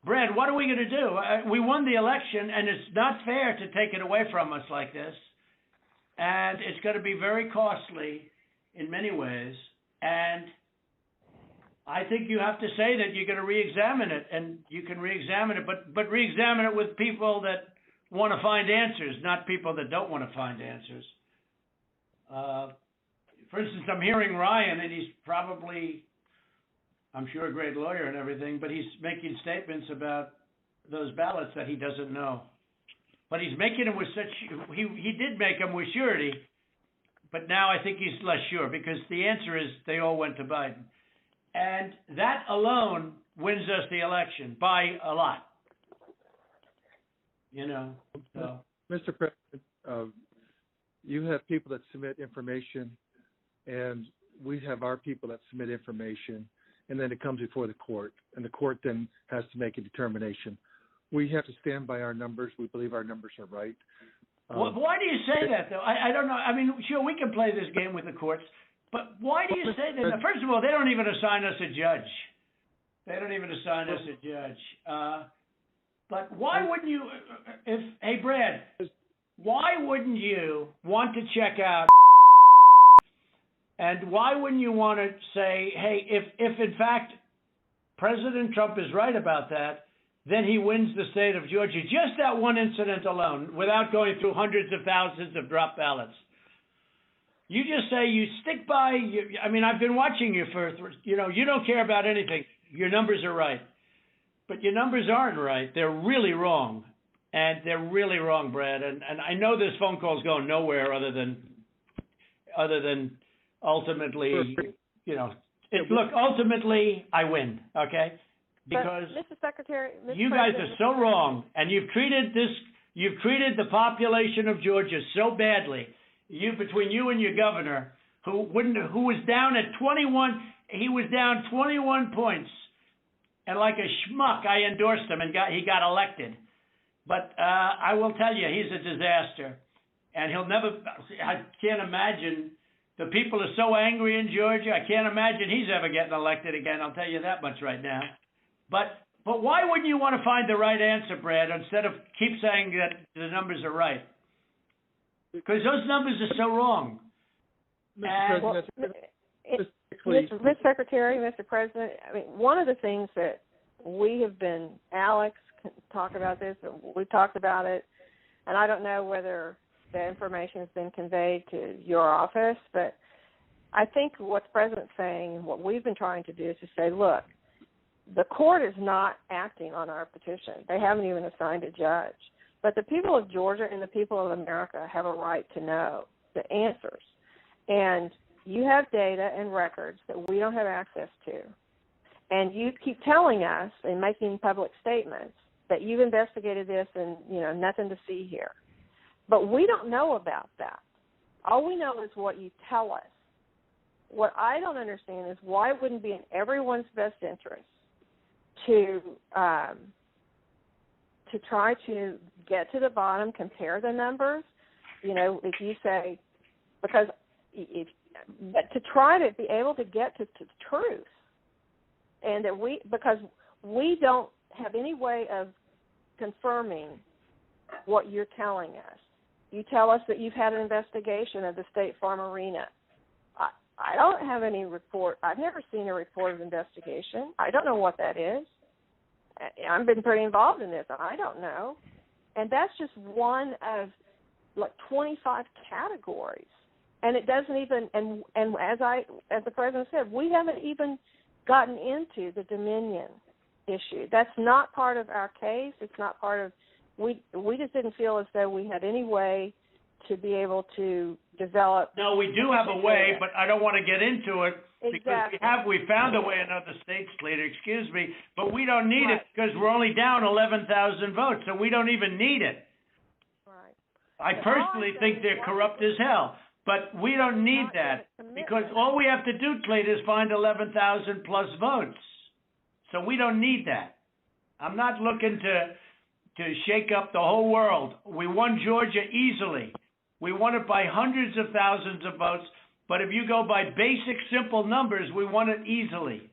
Brad, what are we going to do? We won the election, and it's not fair to take it away from us like this. And it's going to be very costly in many ways. And I think you have to say that you're going to re-examine it, and you can re-examine it, but re-examine it with people that want to find answers, not people that don't want to find answers. For instance, I'm hearing Ryan, and he's probably, I'm sure, a great lawyer and everything, but he's making statements about those ballots that he doesn't know. But he's making them with he did make them with surety, but now I think he's less sure, because the answer is they all went to Biden. And that alone wins us the election by a lot. So. Mr. President, you have people that submit information, and we have our people that submit information, and then it comes before the court, and the court then has to make a determination. We have to stand by our numbers. We believe our numbers are right. Well, why do you say that, though? I don't know. I mean, sure, we can play this game with the courts, but why do you say that? Now, first of all, they don't even assign us a judge. But why wouldn't you, hey, Brad, why wouldn't you want to check out, and why wouldn't you want to say, hey, if in fact President Trump is right about that, then he wins the state of Georgia, just that one incident alone, without going through hundreds of thousands of drop ballots. You just say you stick by, I've been watching you you don't care about anything. Your numbers are right. But your numbers aren't right. They're really wrong. And they're really wrong, Brad. And I know this phone call's going nowhere other than ultimately, look, ultimately I win, okay? Because Mr. Secretary, you guys are so wrong, and you've treated the population of Georgia so badly. Between you and your governor, who was down at 21, he was down 21 points, and like a schmuck, I endorsed him, and he got elected. But I will tell you, he's a disaster, and he'll never. I can't imagine The people are so angry in Georgia. I can't imagine he's ever getting elected again. I'll tell you that much right now. But why wouldn't you want to find the right answer, Brad, instead of keep saying that the numbers are right? Because those numbers are so wrong. Mr. President, Mr. Secretary, Mr. President, I mean, one of the things that we have been, Alex can talk about this, we've talked about it, and I don't know whether the information has been conveyed to your office, but I think what the President's saying, what we've been trying to do is to say, look, the court is not acting on our petition. They haven't even assigned a judge. But the people of Georgia and the people of America have a right to know the answers. And you have data and records that we don't have access to. And you keep telling us and making public statements that you've investigated this and, nothing to see here. But we don't know about that. All we know is what you tell us. What I don't understand is why it wouldn't be in everyone's best interest to try to get to the bottom, compare the numbers. If you say, but to try to be able to get to the truth, and that because we don't have any way of confirming what you're telling us. You tell us that you've had an investigation of the State Farm Arena. I don't have any report. I've never seen a report of investigation. I don't know what that is. I've been pretty involved in this. I don't know. And that's just one of 25 categories. And it doesn't even, and as the President said, we haven't even gotten into the Dominion issue. That's not part of our case. It's not part of, we just didn't feel as though we had any way to be able to develop. No, we do have a way, but I don't want to get into it. Exactly. Because we found a way in other states, Slater, excuse me, but we don't need it because we're only down 11,000 votes, so we don't even need it. Right. I personally think they're corrupt as hell, but we don't need that because all we have to do, Slater, is find 11,000 plus votes. So we don't need that. I'm not looking to shake up the whole world. We won Georgia easily. We won it by hundreds of thousands of votes. But if you go by basic, simple numbers, we won it easily.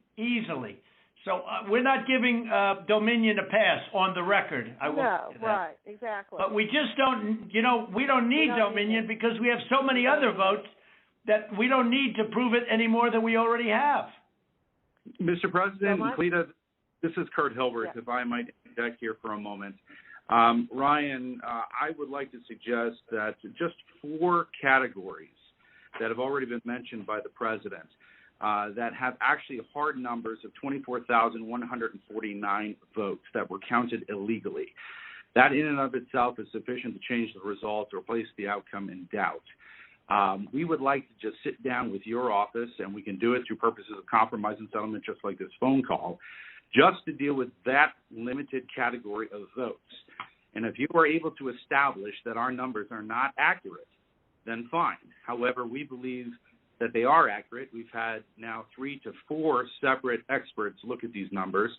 So we're not giving Dominion a pass on the record. Right, exactly. But we just don't, we don't need Dominion because we have so many other votes that we don't need to prove it any more than we already have. Mr. President, Cleta, this is Kurt Hilbert, if I might interject here for a moment. Ryan, I would like to suggest that just 4 categories that have already been mentioned by the President that have actually hard numbers of 24,149 votes that were counted illegally. That in and of itself is sufficient to change the results or place the outcome in doubt. We would like to just sit down with your office, and we can do it through purposes of compromise and settlement just like this phone call, just to deal with that limited category of votes. And if you are able to establish that our numbers are not accurate, then fine. However, we believe that they are accurate. We've had now 3 to 4 separate experts look at these numbers.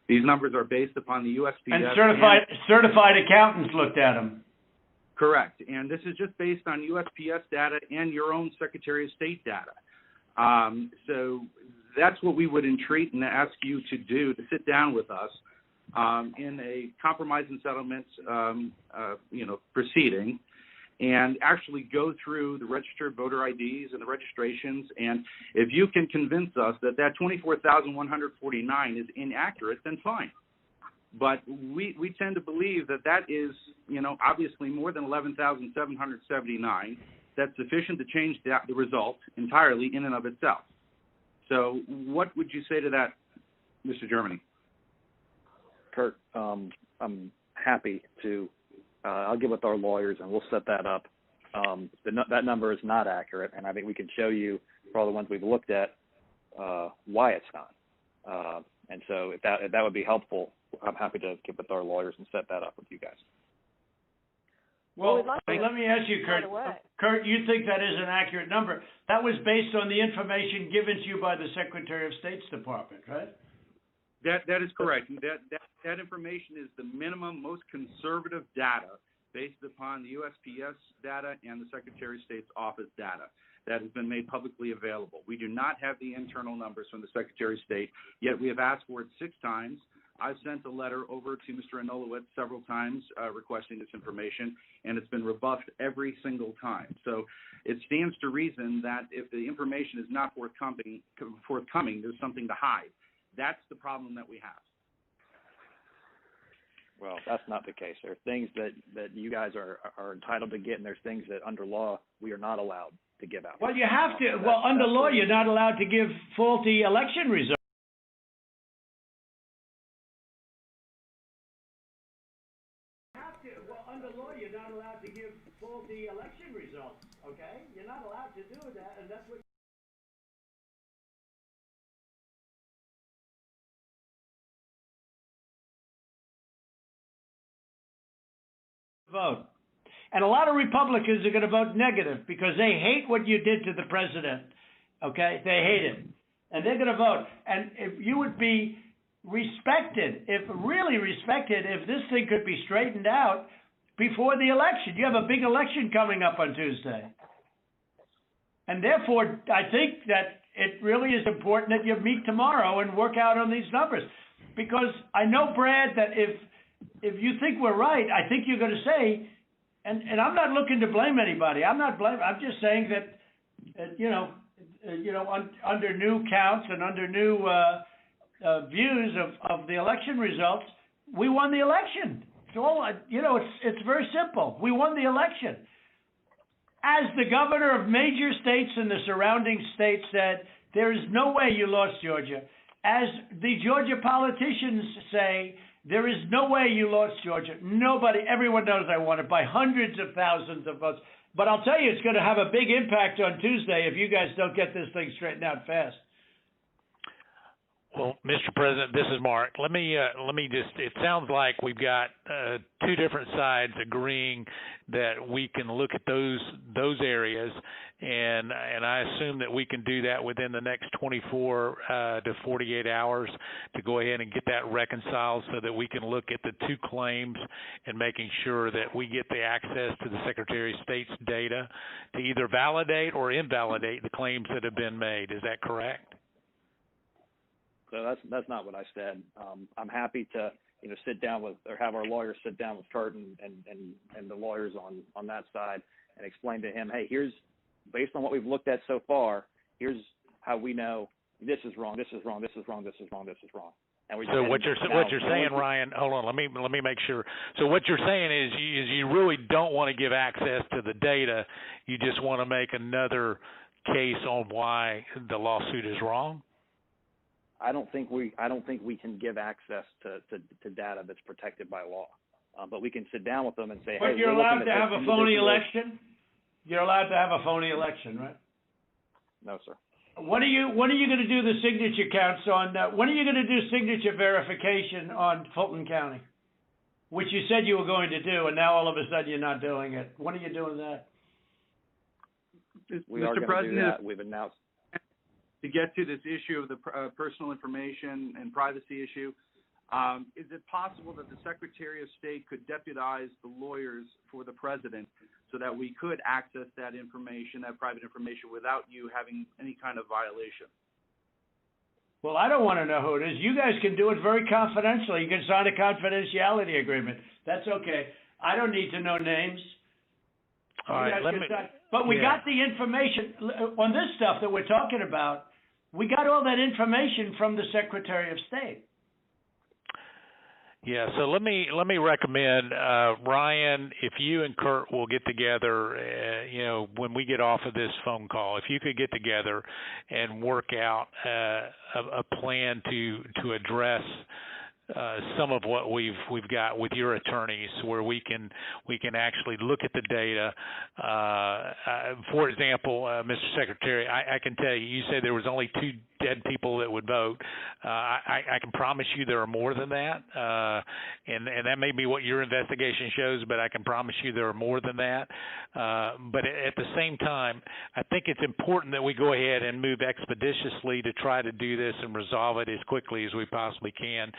These numbers are based upon the USPS. And certified accountants looked at them. Correct. And this is just based on USPS data and your own Secretary of State data. So that's what we would entreat and ask you to do, to sit down with us in a compromise and settlement proceeding, and actually go through the registered voter IDs and the registrations. And if you can convince us that 24,149 is inaccurate, then fine. But we tend to believe that is, obviously more than 11,779. That's sufficient to change the result entirely in and of itself. So what would you say to that, Mr. Germany? Kurt, I'm happy to I'll get with our lawyers and we'll set that up. That number is not accurate, and I think we can show you, for all the ones we've looked at, why it's not. And so if that would be helpful, I'm happy to get with our lawyers and set that up with you guys. Well, let me ask you, Kurt. Kurt, you think that is an accurate number? That was based on the information given to you by the Secretary of State's Department, right? That is correct. That information is the minimum, most conservative data based upon the USPS data and the Secretary of State's office data that has been made publicly available. We do not have the internal numbers from the Secretary of State, yet we have asked for it 6 times. I've sent a letter over to Mr. Anulowicz several times requesting this information, and it's been rebuffed every single time. So it stands to reason that if the information is not forthcoming, there's something to hide. That's the problem that we have. Well, that's not the case. There are things that you guys are entitled to get, and there's things that under law we are not allowed to give out. Well, you have to. Well, under law, you're not allowed to give faulty election results. Well, under law, you're not allowed to give faulty election results. Okay, you're not allowed to do that, and that's what. Vote. And a lot of Republicans are going to vote negative because they hate what you did to the president. Okay? They hate it. And they're going to vote. And if you would be respected, if this thing could be straightened out before the election. You have a big election coming up on Tuesday. And therefore, I think that it really is important that you meet tomorrow and work out on these numbers. Because I know, Brad, that if you think we're right, I think you're going to say, and I'm not looking to blame anybody. I'm just saying that, under new counts and under new views of the election results, we won the election. It's all, it's very simple. We won the election. As the governor of major states and the surrounding states said, there is no way you lost Georgia. As the Georgia politicians say, there is no way you lost Georgia. Nobody, everyone knows I won it by hundreds of thousands of votes. But I'll tell you, it's going to have a big impact on Tuesday if you guys don't get this thing straightened out fast. Well, Mr. President, this is Mark. Let me just, it sounds like we've got 2 different sides agreeing that we can look at those areas, and I assume that we can do that within the next 24 to 48 hours to go ahead and get that reconciled so that we can look at the 2 claims and making sure that we get the access to the Secretary of State's data to either validate or invalidate the claims that have been made. Is that correct? So that's not what I said. I'm happy to sit down with, or have our lawyers sit down with Kurt and the lawyers on that side and explain to him, hey, here's, based on what we've looked at so far, here's how we know this is wrong, this is wrong, this is wrong, this is wrong, this is wrong. And so what you're saying, Ryan, hold on, let me make sure. So what you're saying is you really don't want to give access to the data. You just want to make another case on why the lawsuit is wrong? I don't think we can give access to data that's protected by law. But we can sit down with them and say, but hey, you're allowed to have a phony election? You're allowed to have a phony election, right? No, sir. When are you going to do the signature counts on, when are you going to do signature verification on Fulton County? Which you said you were going to do, and now all of a sudden you're not doing it. When are you doing that? We are going to do that. We've announced. To get to this issue of the personal information and privacy issue, is it possible that the Secretary of State could deputize the lawyers for the president so that we could access that information, that private information, without you having any kind of violation? Well, I don't want to know who it is. You guys can do it very confidentially. You can sign a confidentiality agreement. That's okay. I don't need to know names. All right, but we got the information on this stuff that we're talking about. We got all that information from the Secretary of State. Yeah, so let me recommend, Ryan, if you and Kurt will get together, when we get off of this phone call, if you could get together and work out a plan to address some of what we've got with your attorneys, where we can actually look at the data. For example, Mr. Secretary, I can tell you, you said there was only 2 dead people that would vote. I can promise you there are more than that, and that may be what your investigation shows, but I can promise you there are more than that. But at the same time, I think it's important that we go ahead and move expeditiously to try to do this and resolve it as quickly as we possibly can.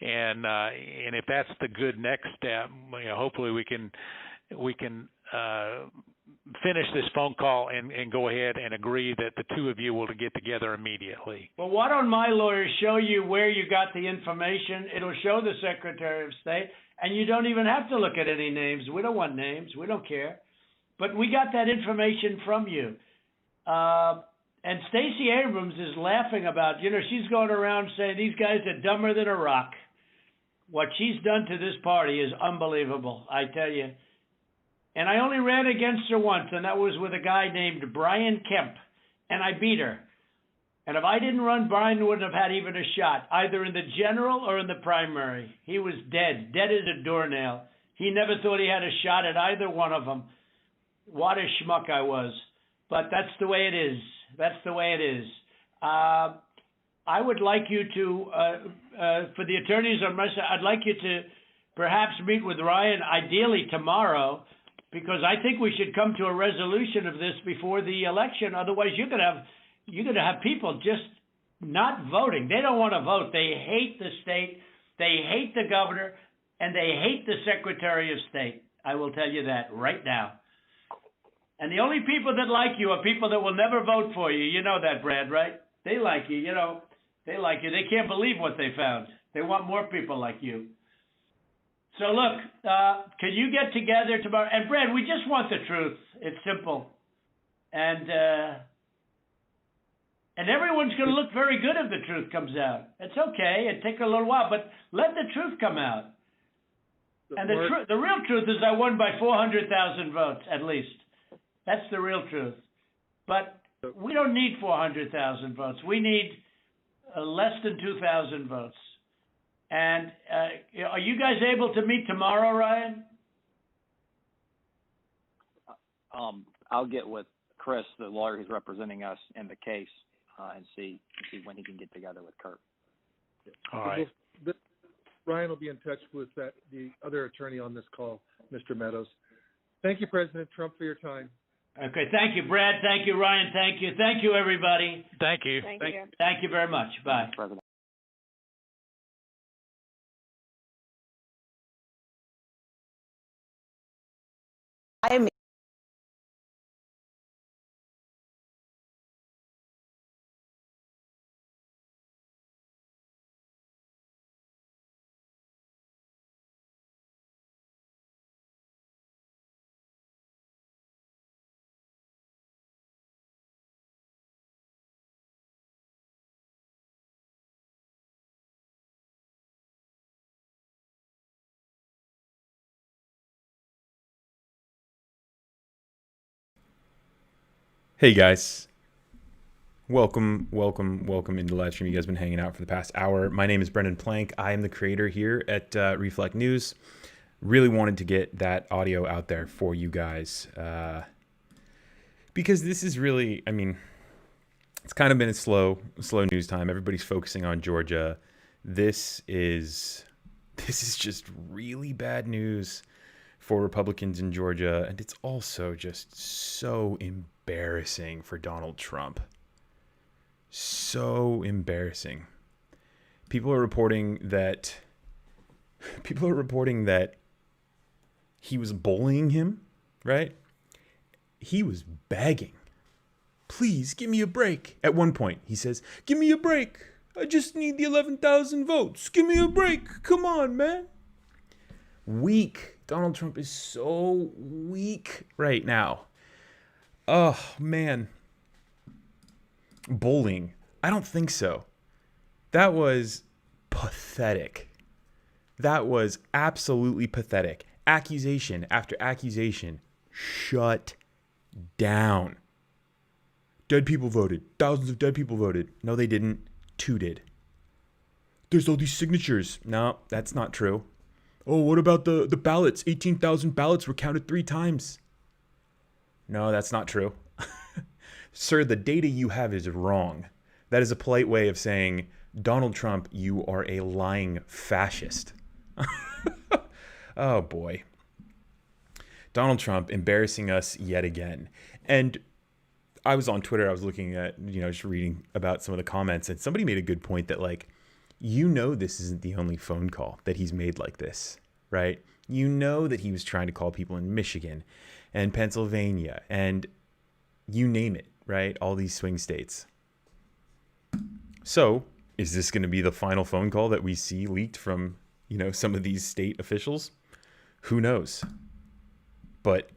And if that's the good next step, hopefully we can finish this phone call and go ahead and agree that the two of you will get together immediately. Well, why don't my lawyers show you where you got the information? It'll show the Secretary of State, and you don't even have to look at any names. We don't want names. We don't care. But we got that information from you. And Stacey Abrams is laughing about, she's going around saying these guys are dumber than a rock. What she's done to this party is unbelievable, I tell you. And I only ran against her once, and that was with a guy named Brian Kemp, and I beat her. And if I didn't run, Brian wouldn't have had even a shot, either in the general or in the primary. He was dead as a doornail. He never thought he had a shot at either one of them. What a schmuck I was. But that's the way it is. That's the way it is. I would like you to, for the attorneys on my side, I'd like you to perhaps meet with Ryan, ideally tomorrow, because I think we should come to a resolution of this before the election. Otherwise, you're going to have people just not voting. They don't want to vote. They hate the state. They hate the governor, and they hate the Secretary of State. I will tell you that right now. And the only people that like you are people that will never vote for you. You know that, Brad, right? They like you, They like you. They can't believe what they found. They want more people like you. So look, can you get together tomorrow? And Brad, we just want the truth. It's simple. And everyone's going to look very good if the truth comes out. It's okay. It takes a little while, but let the truth come out. And the real truth is I won by 400,000 votes, at least. That's the real truth. But we don't need 400,000 votes. We need less than 2,000 votes. And are you guys able to meet tomorrow, Ryan? I'll get with Chris, the lawyer who's representing us in the case, and see when he can get together with Kurt. All right. Ryan will be in touch with the other attorney on this call, Mr. Meadows. Thank you, President Trump, for your time. Okay, thank you, Brad. Thank you, Ryan. Thank you. Thank you, everybody. Thank you. Thank you. Thank you very much. Bye. President. Hey guys, welcome into the live stream. You guys have been hanging out for the past hour. My name is Brendan Plank. I am the creator here at Reflect News. Really wanted to get that audio out there for you guys because this is really, it's kind of been a slow news time. Everybody's focusing on Georgia. This is just really bad news for Republicans in Georgia, and it's also just so embarrassing for Donald Trump. So embarrassing. People are reporting that he was bullying him, right? He was begging, "Please give me a break." At one point, he says, "Give me a break. I just need the 11,000 votes. Give me a break. Come on, man." Weak. Donald Trump is so weak right now. Oh, man. Bullying. I don't think so. That was pathetic. That was absolutely pathetic. Accusation after accusation. Shut down. Dead people voted. Thousands of dead people voted. No, they didn't. 2 did. There's all these signatures. No, that's not true. Oh, what about the ballots? 18,000 ballots were counted 3 times. No, that's not true. Sir, the data you have is wrong. That is a polite way of saying, Donald Trump, you are a lying fascist. Oh, boy. Donald Trump embarrassing us yet again. And I was on Twitter. I was looking at, just reading about some of the comments. And somebody made a good point that, this isn't the only phone call that he's made like this, right? You know that he was trying to call people in Michigan and Pennsylvania and you name it, right? All these swing states. So is this going to be the final phone call that we see leaked from, some of these state officials? Who knows? But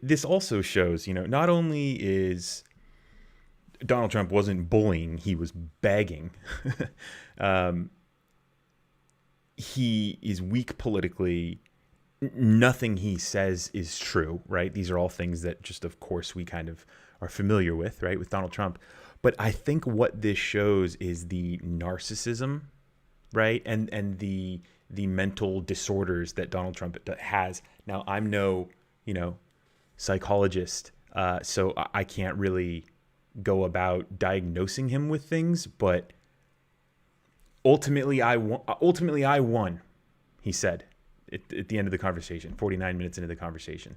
this also shows, not only is Donald Trump wasn't bullying, he was begging. He is weak politically. Nothing he says is true, right? These are all things that just, of course, we kind of are familiar with, right, with Donald Trump. But I think what this shows is the narcissism, right, and the mental disorders that Donald Trump has. Now, I'm no, psychologist, so I can't really go about diagnosing him with things, but ultimately I won, he said at the end of the conversation, 49 minutes into the conversation.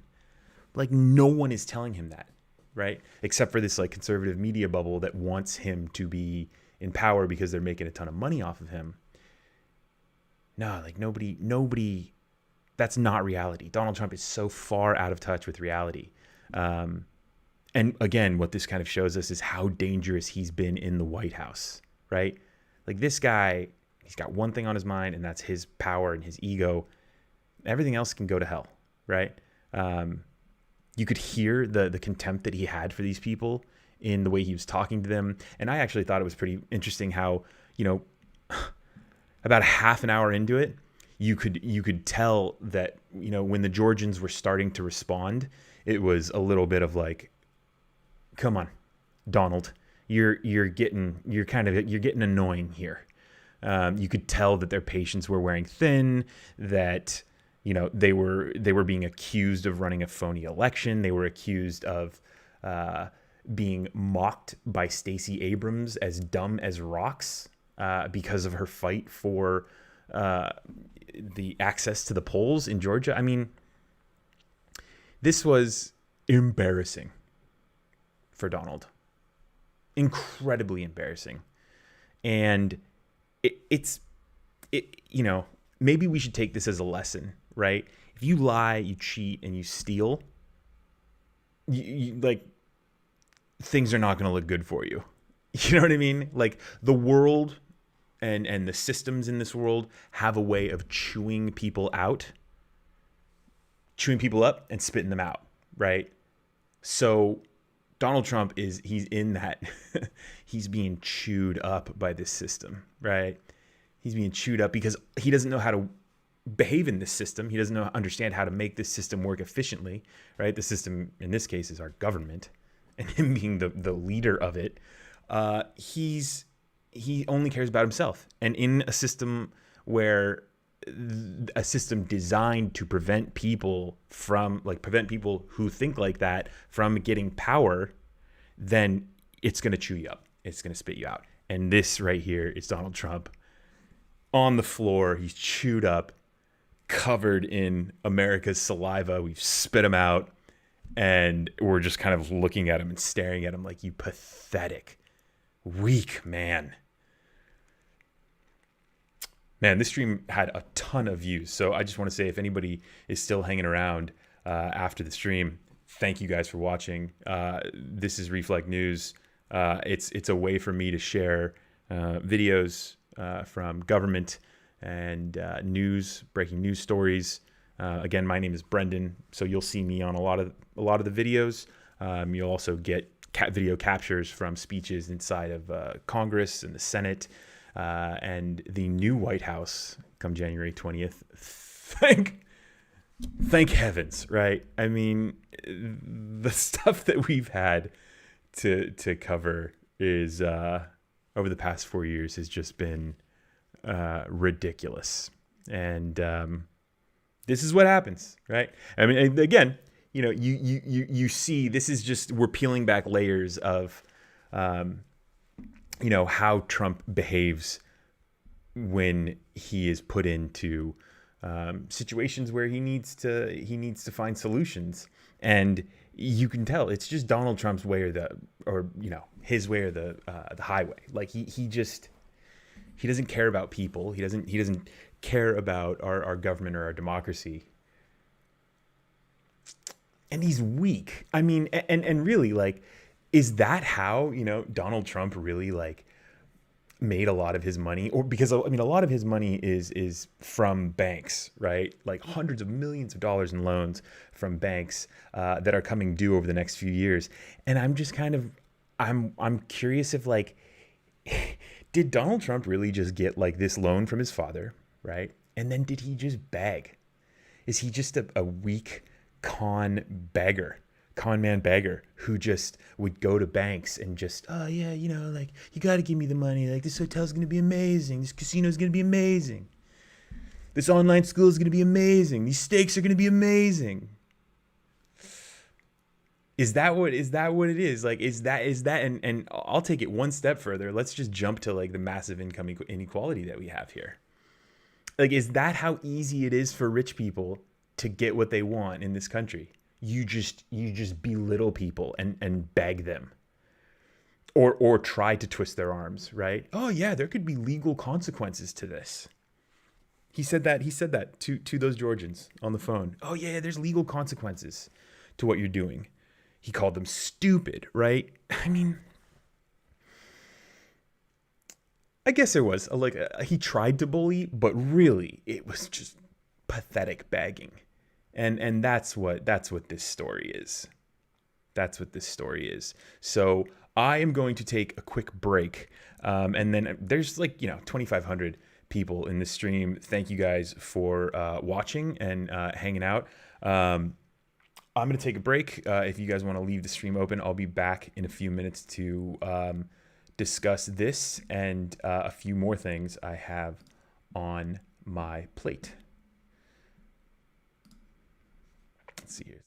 Like, no one is telling him that, right? Except for this conservative media bubble that wants him to be in power because they're making a ton of money off of him. No, nobody, that's not reality. Donald Trump is so far out of touch with reality. And again, what this kind of shows us is how dangerous he's been in the White House, right? Like, this guy, he's got one thing on his mind, and that's his power and his ego. Everything else can go to hell, right? You could hear the contempt that he had for these people in the way he was talking to them. And I actually thought it was pretty interesting how, about half an hour into it, you could tell that, when the Georgians were starting to respond, it was a little bit of like, come on, Donald, you're getting annoying here. You could tell that their patience were wearing thin, that they were being accused of running a phony election. They were accused of being mocked by Stacey Abrams as dumb as rocks because of her fight for the access to the polls in Georgia. I mean, this was embarrassing for Donald. Incredibly embarrassing. And it's maybe we should take this as a lesson, right? If you lie, you cheat, and you steal, you things are not going to look good for you. You know what I mean? Like, the world and the systems in this world have a way of chewing people up and spitting them out, right? So Donald Trump he's in that, he's being chewed up by this system, right? He's being chewed up because he doesn't know how to behave in this system. He doesn't understand how to make this system work efficiently, right? The system in this case is our government, and him being the leader of it. He only cares about himself. And in a system designed to prevent people who think like that from getting power, then it's going to chew you up. It's going to spit you out. And this right here is Donald Trump on the floor. He's chewed up, covered in America's saliva. We've spit him out, and we're just kind of looking at him and staring at him like, you pathetic, weak man. Man, this stream had a ton of views. So I just want to say, if anybody is still hanging around after the stream, thank you guys for watching. This is Reflect News. It's a way for me to share videos from government and breaking news stories. Again, my name is Brendan, so you'll see me on a lot of the videos. You'll also get video captures from speeches inside of Congress and the Senate. And the new White House come January 20th. Thank heavens, right? I mean, the stuff that we've had to cover is over the past 4 years has just been ridiculous. And this is what happens, right? I mean, again, you see, this is just, we're peeling back layers of how Trump behaves when he is put into situations where he needs to find solutions. And you can tell it's just Donald Trump's way his way or the highway. Like, he doesn't care about people. He doesn't care about our government or our democracy. And he's weak. I mean, and really, like, is that how, Donald Trump really, like, made a lot of his money? Or because, I mean, a lot of his money is from banks, right? Like hundreds of millions of dollars in loans from banks that are coming due over the next few years. And I'm just kind of, I'm curious if, like, did Donald Trump really just get, like, this loan from his father, right? And then did he just beg? Is he just a weak con man beggar who just would go to banks and just, oh yeah, like, you got to give me the money. Like, this hotel's going to be amazing. This casino's going to be amazing. This online school is going to be amazing. These steaks are going to be amazing. Is that what it is? Like, is that, and I'll take it one step further. Let's just jump to, like, the massive income inequality that we have here. Like, is that how easy it is for rich people to get what they want in this country? You just belittle people and beg them, or try to twist their arms, right? Oh yeah, there could be legal consequences to this. He said that to those Georgians on the phone. Oh yeah, there's legal consequences to what you're doing. He called them stupid, right? I mean, I guess there was he tried to bully, but really it was just pathetic begging. And that's what this story is. That's what this story is. So I am going to take a quick break. And then there's 2,500 people in this stream. Thank you guys for watching and hanging out. I'm going to take a break. If you guys want to leave the stream open, I'll be back in a few minutes to discuss this and a few more things I have on my plate. Let's see here.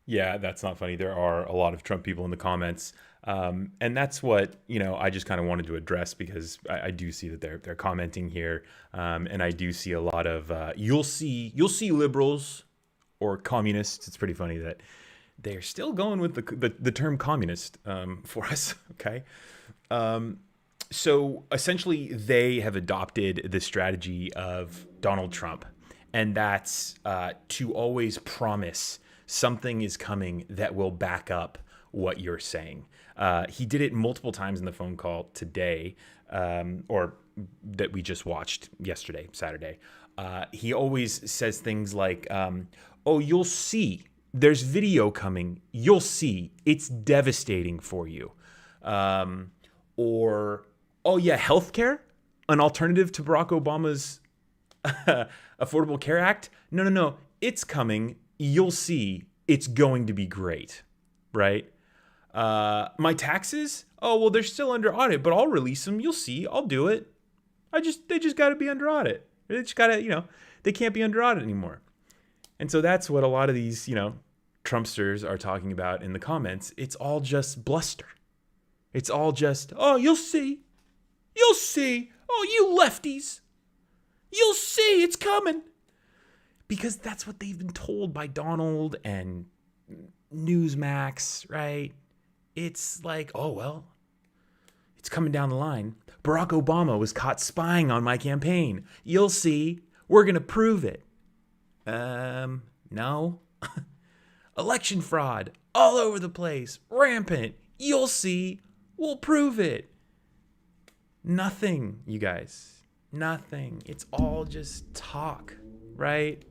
Yeah, that's not funny. There are a lot of Trump people in the comments. And that's what, I just kind of wanted to address, because I do see that they're commenting here. And I do see a lot of, you'll see liberals or communists. It's pretty funny that they're still going with the term communist for us. Okay. So essentially they have adopted the strategy of Donald Trump, and that's to always promise something is coming that will back up what you're saying. He did it multiple times in the phone call today, or that we just watched yesterday, Saturday. He always says things like, oh, you'll see. There's video coming. You'll see. It's devastating for you. Or, oh, yeah, healthcare? An alternative to Barack Obama's Affordable Care Act? No. It's coming. You'll see. It's going to be great, right? My taxes? Oh, well, they're still under audit, but I'll release them. You'll see. I'll do it. They just got to be under audit. They just got to, they can't be under audit anymore. And so that's what a lot of these, Trumpsters are talking about in the comments. It's all just bluster. It's all just, oh, you'll see. You'll see. Oh, you lefties. You'll see. It's coming. Because that's what they've been told by Donald and Newsmax, right? It's like, oh, well, it's coming down the line. Barack Obama was caught spying on my campaign. You'll see. We're going to prove it. No. Election fraud all over the place. Rampant. You'll see. We'll prove it. Nothing, you guys. Nothing. It's all just talk, right?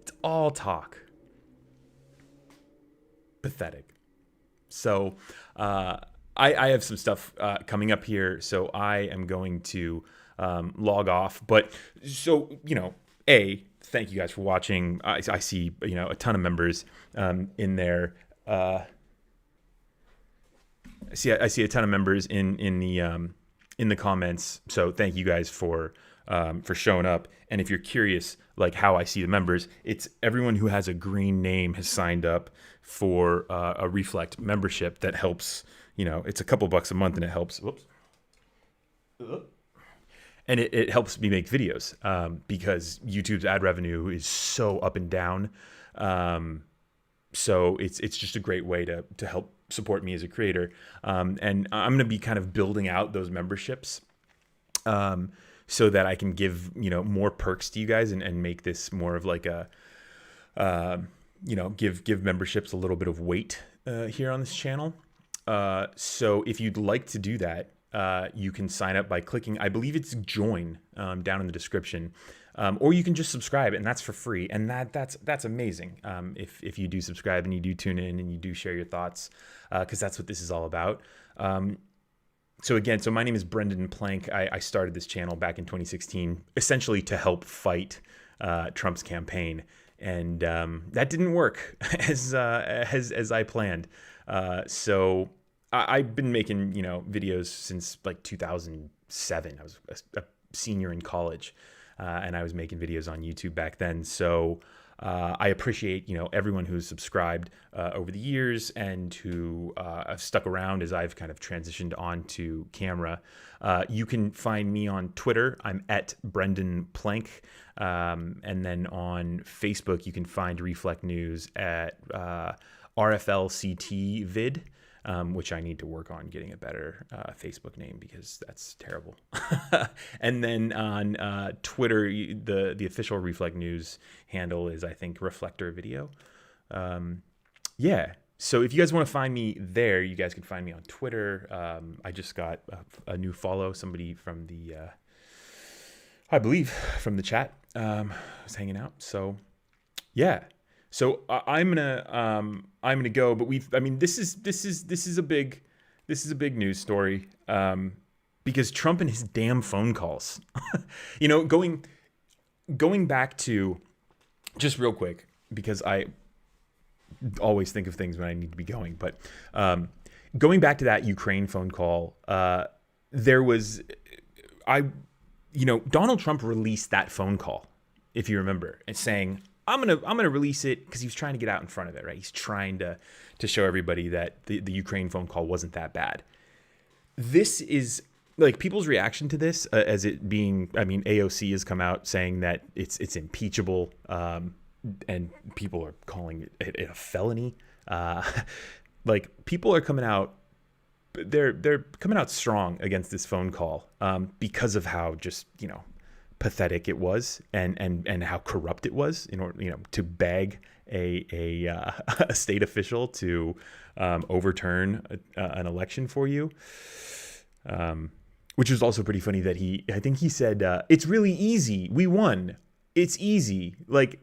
It's all talk. Pathetic. So I have some stuff coming up here, so I am going to log off. But so, thank you guys for watching. I see, a ton of members in there. I see a ton of members in the comments. So thank you guys for showing up. And if you're curious, like how I see the members, it's everyone who has a green name has signed up for a Reflect membership that helps. It's a couple bucks a month, and it helps. Whoops. And it helps me make videos because YouTube's ad revenue is so up and down. So it's just a great way to help support me as a creator. And I'm going to be kind of building out those memberships so that I can give, more perks to you guys and make this more of like a, give memberships a little bit of weight here on this channel. So if you'd like to do that, you can sign up by clicking, I believe it's join down in the description, or you can just subscribe, and that's for free. And that's amazing. If you do subscribe and you do tune in and you do share your thoughts, because that's what this is all about. So my name is Brendan Plank. I started this channel back in 2016, essentially to help fight Trump's campaign. And that didn't work as I planned. So I've been making, videos since like 2007. I was a senior in college, and I was making videos on YouTube back then. So I appreciate, everyone who's subscribed over the years and who have stuck around as I've kind of transitioned onto camera. You can find me on Twitter. I'm at Brendan Plank. And then on Facebook, you can find Reflect News at RFLCT Vid. Which I need to work on getting a better Facebook name because that's terrible. And then on Twitter, the official Reflect News handle is, I think, Reflector Video. So if you guys want to find me there, you guys can find me on Twitter. I just got a new follow. Somebody from I believe from the chat was hanging out. So yeah. So I'm gonna go, but this is a big news story because Trump and his damn phone calls. Going back to, just real quick, because I always think of things when I need to be going, but going back to that Ukraine phone call, Donald Trump released that phone call, if you remember, and saying, I'm gonna release it because he was trying to get out in front of it, right? He's trying to show everybody that the Ukraine phone call wasn't that bad. This is like people's reaction to this as it being, I mean, AOC has come out saying that it's impeachable, and people are calling it a felony. Like people are coming out, they're coming out strong against this phone call because of how just, you know, pathetic it was and how corrupt it was in order, you know, to beg a state official to overturn an election for you. Which was also pretty funny that I think he said, it's really easy. We won. It's easy. Like,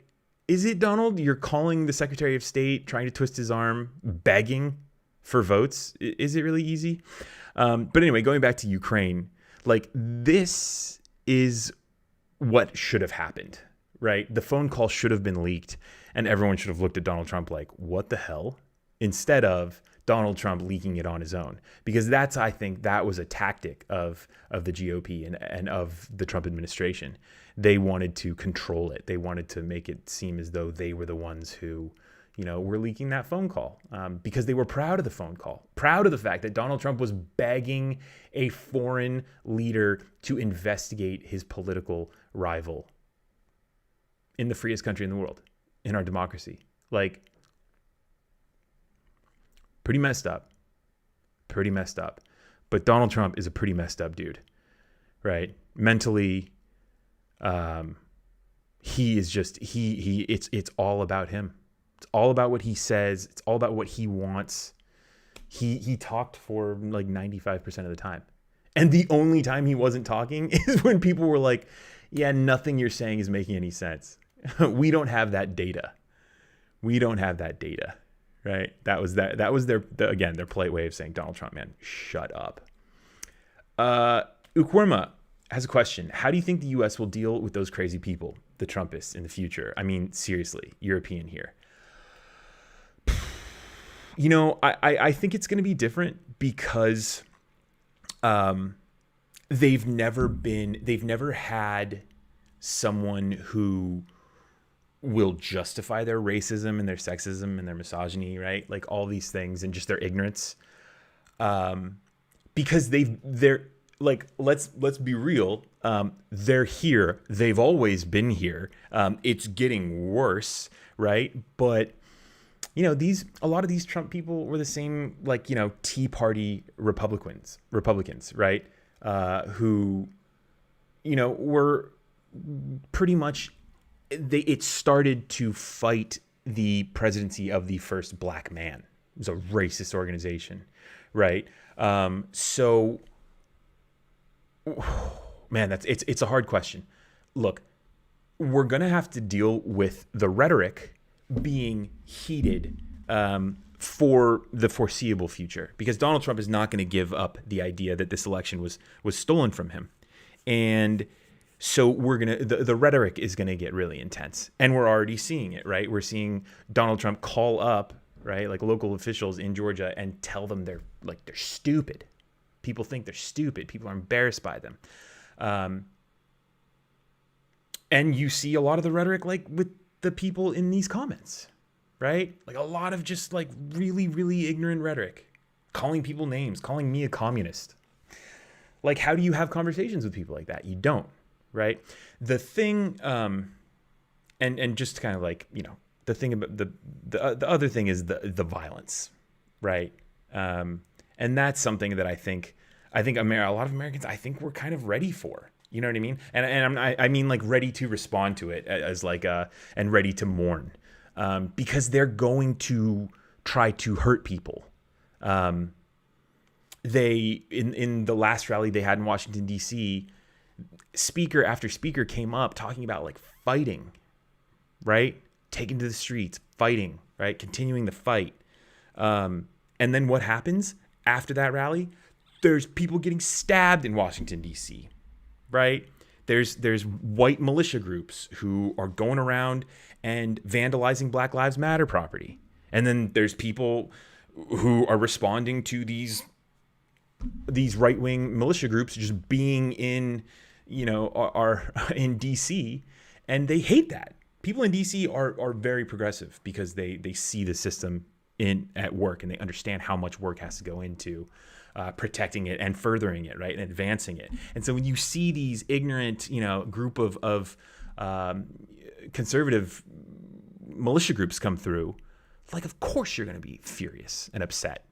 is it, Donald? You're calling the Secretary of State, trying to twist his arm, begging for votes. Is it really easy? But anyway, going back to Ukraine, like this is what should have happened, right? The phone call should have been leaked and everyone should have looked at Donald Trump like, what the hell? Instead of Donald Trump leaking it on his own, because I think that was a tactic of the GOP and of the Trump administration. They wanted to control it. They wanted to make it seem as though they were the ones who, you know, were leaking that phone call because they were proud of the phone call, proud of the fact that Donald Trump was begging a foreign leader to investigate his political rival in the freest country in the world, in our democracy. Like, pretty messed up. But Donald Trump is a pretty messed up dude, right? Mentally, he is just, it's all about him. It's all about what he says. It's all about what he wants. He talked for like 95% of the time. And the only time he wasn't talking is when people were like, yeah, nothing you're saying is making any sense. We don't have that data. Right? That was their polite way of saying, Donald Trump, man, shut up. Ukwerma has a question. How do you think the U.S. will deal with those crazy people, the Trumpists, in the future? I mean, seriously, European here. You know, I think it's going to be different because they've never had someone who will justify their racism and their sexism and their misogyny, right? Like all these things and just their ignorance. Because they're like, let's be real. They're here. They've always been here. It's getting worse, right? But you know, a lot of these Trump people were the same, like, you know, Tea Party Republicans, right? Who, you know, were pretty much, it started to fight the presidency of the first black man. It was a racist organization, right? So, man, it's a hard question. Look, we're gonna have to deal with the rhetoric being heated for the foreseeable future, because Donald Trump is not going to give up the idea that this election was stolen from him, and so the rhetoric is gonna get really intense, and we're already seeing it, right? We're seeing Donald Trump call up, right, like local officials in Georgia and tell them they're stupid. People think they're stupid. People are embarrassed by them, and you see a lot of the rhetoric like with the people in these comments, right? Like a lot of just like really, really ignorant rhetoric, calling people names, calling me a communist. Like, how do you have conversations with people like that? You don't, right? The thing, and just kind of like, you know, the thing about the other thing is the violence, right? And that's something that I think a lot of Americans, I think, we're kind of ready for. You know what I mean? And I mean like ready to respond to it as like and ready to mourn, because they're going to try to hurt people. They in the last rally they had in Washington D.C., speaker after speaker came up talking about like fighting, right? Taking to the streets, fighting, right? Continuing the fight. And then what happens after that rally? There's people getting stabbed in Washington D.C., right? There's white militia groups who are going around and vandalizing Black Lives Matter property. And then there's people who are responding to these right-wing militia groups just being in, you know, are in DC, and they hate that, people in DC are very progressive because they see the system at work, and they understand how much work has to go into protecting it and furthering it, right, and advancing it. And so when you see these ignorant, group of conservative militia groups come through, like, of course you're going to be furious and upset.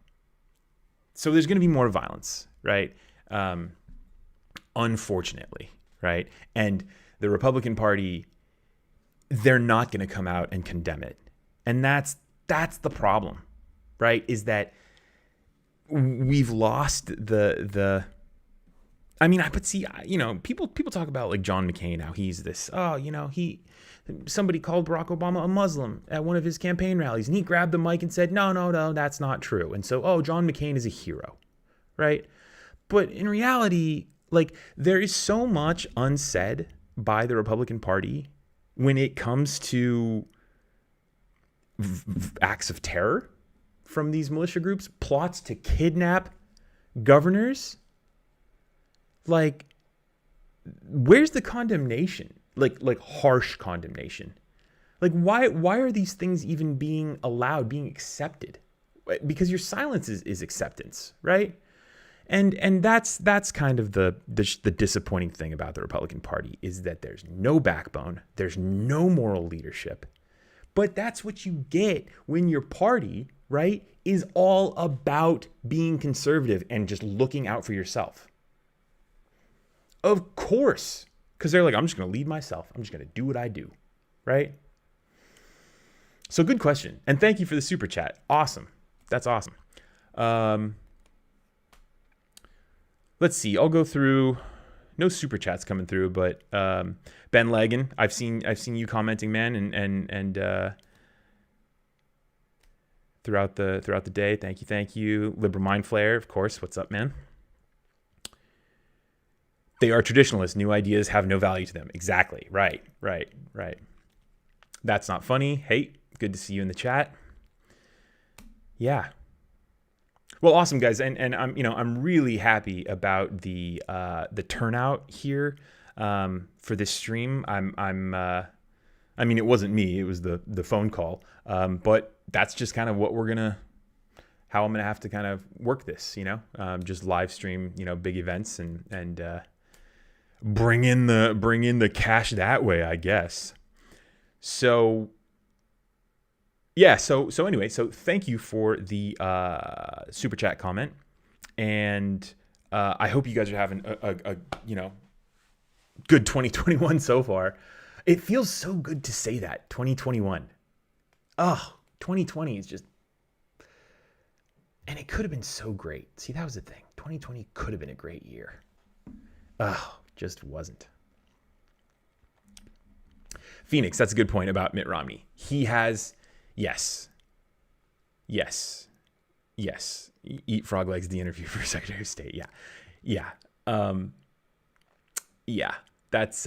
So there's going to be more violence, right? Unfortunately, right? And the Republican Party, they're not going to come out and condemn it. And that's the problem, right? Is that we've lost the I mean, I could see, people talk about like John McCain, how he's this, somebody called Barack Obama a Muslim at one of his campaign rallies, and he grabbed the mic and said, no, that's not true. And so, John McCain is a hero, right? But in reality, like, there is so much unsaid by the Republican Party when it comes to acts of terror from these militia groups, plots to kidnap governors. Like, where's the condemnation? Like harsh condemnation. Like, why are these things even being allowed, being accepted? Because your silence is acceptance, right? And that's kind of the disappointing thing about the Republican Party, is that there's no backbone, there's no moral leadership. But that's what you get when your party, right, is all about being conservative and just looking out for yourself. Of course, because they're like, I'm just going to lead myself. I'm just going to do what I do, right? So good question. And thank you for the super chat. Awesome. That's awesome. Let's see. I'll go through. No super chats coming through, but Ben Legan, I've seen you commenting, man, and throughout the day. Thank you. Liberal Mind Flare, of course. What's up, man? They are traditionalists. New ideas have no value to them. Exactly. Right. That's not funny. Hey, good to see you in the chat. Yeah. Well, awesome, guys, and I'm really happy about the turnout here for this stream. I mean, it wasn't me; it was the phone call. But that's just kind of how I'm gonna have to kind of work this. Just live stream, big events and bring in the cash that way, I guess. So. Yeah, so anyway, so thank you for the super chat comment, and I hope you guys are having a good 2021 so far. It feels so good to say that, 2021. 2020 is just, and it could have been so great. See, that was the thing. 2020 could have been a great year. Just wasn't. Phoenix, that's a good point about Mitt Romney. He has. Yes. Eat frog legs, the interview for Secretary of State. Yeah. That's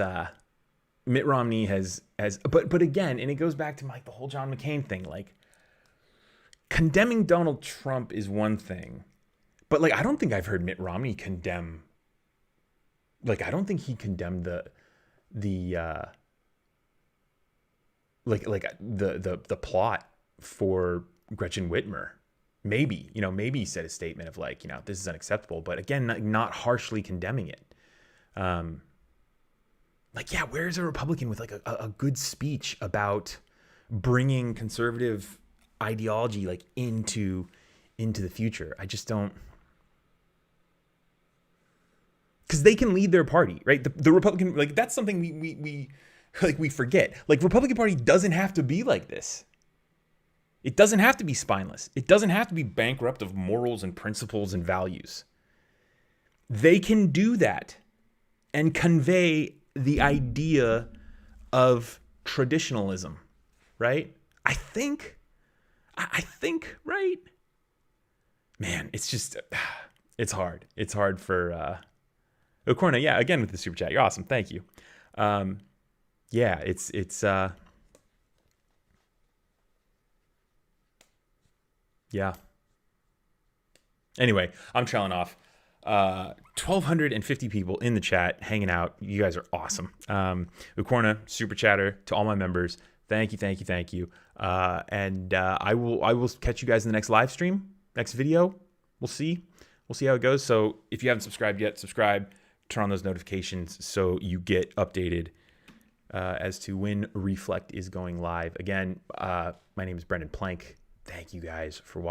Mitt Romney has but again, and it goes back to like the whole John McCain thing. Like, condemning Donald Trump is one thing, but like I don't think I've heard Mitt Romney condemn. Like, I don't think he condemned the plot for Gretchen Whitmer. Maybe he said a statement of like, this is unacceptable, but again, not harshly condemning it. Where's a Republican with like a good speech about bringing conservative ideology like into the future? I just don't. Because they can lead their party, right? The Republican, like, that's something we forget. Like, Republican Party doesn't have to be like this. It doesn't have to be spineless. It doesn't have to be bankrupt of morals and principles and values. They can do that and convey the idea of traditionalism, right? I think, right? Man, it's just, it's hard. It's hard for, Ocorna, yeah, again with the super chat. You're awesome. Thank you. Yeah, it's yeah. Anyway, I'm trailing off. 1,250 people in the chat hanging out. You guys are awesome. Ocorna, super chatter, to all my members, Thank you. And I will catch you guys in the next live stream, next video. We'll see how it goes. So if you haven't subscribed yet, subscribe, turn on those notifications so you get updated as to when Reflect is going live. Again, my name is Brendan Plank. Thank you guys for watching.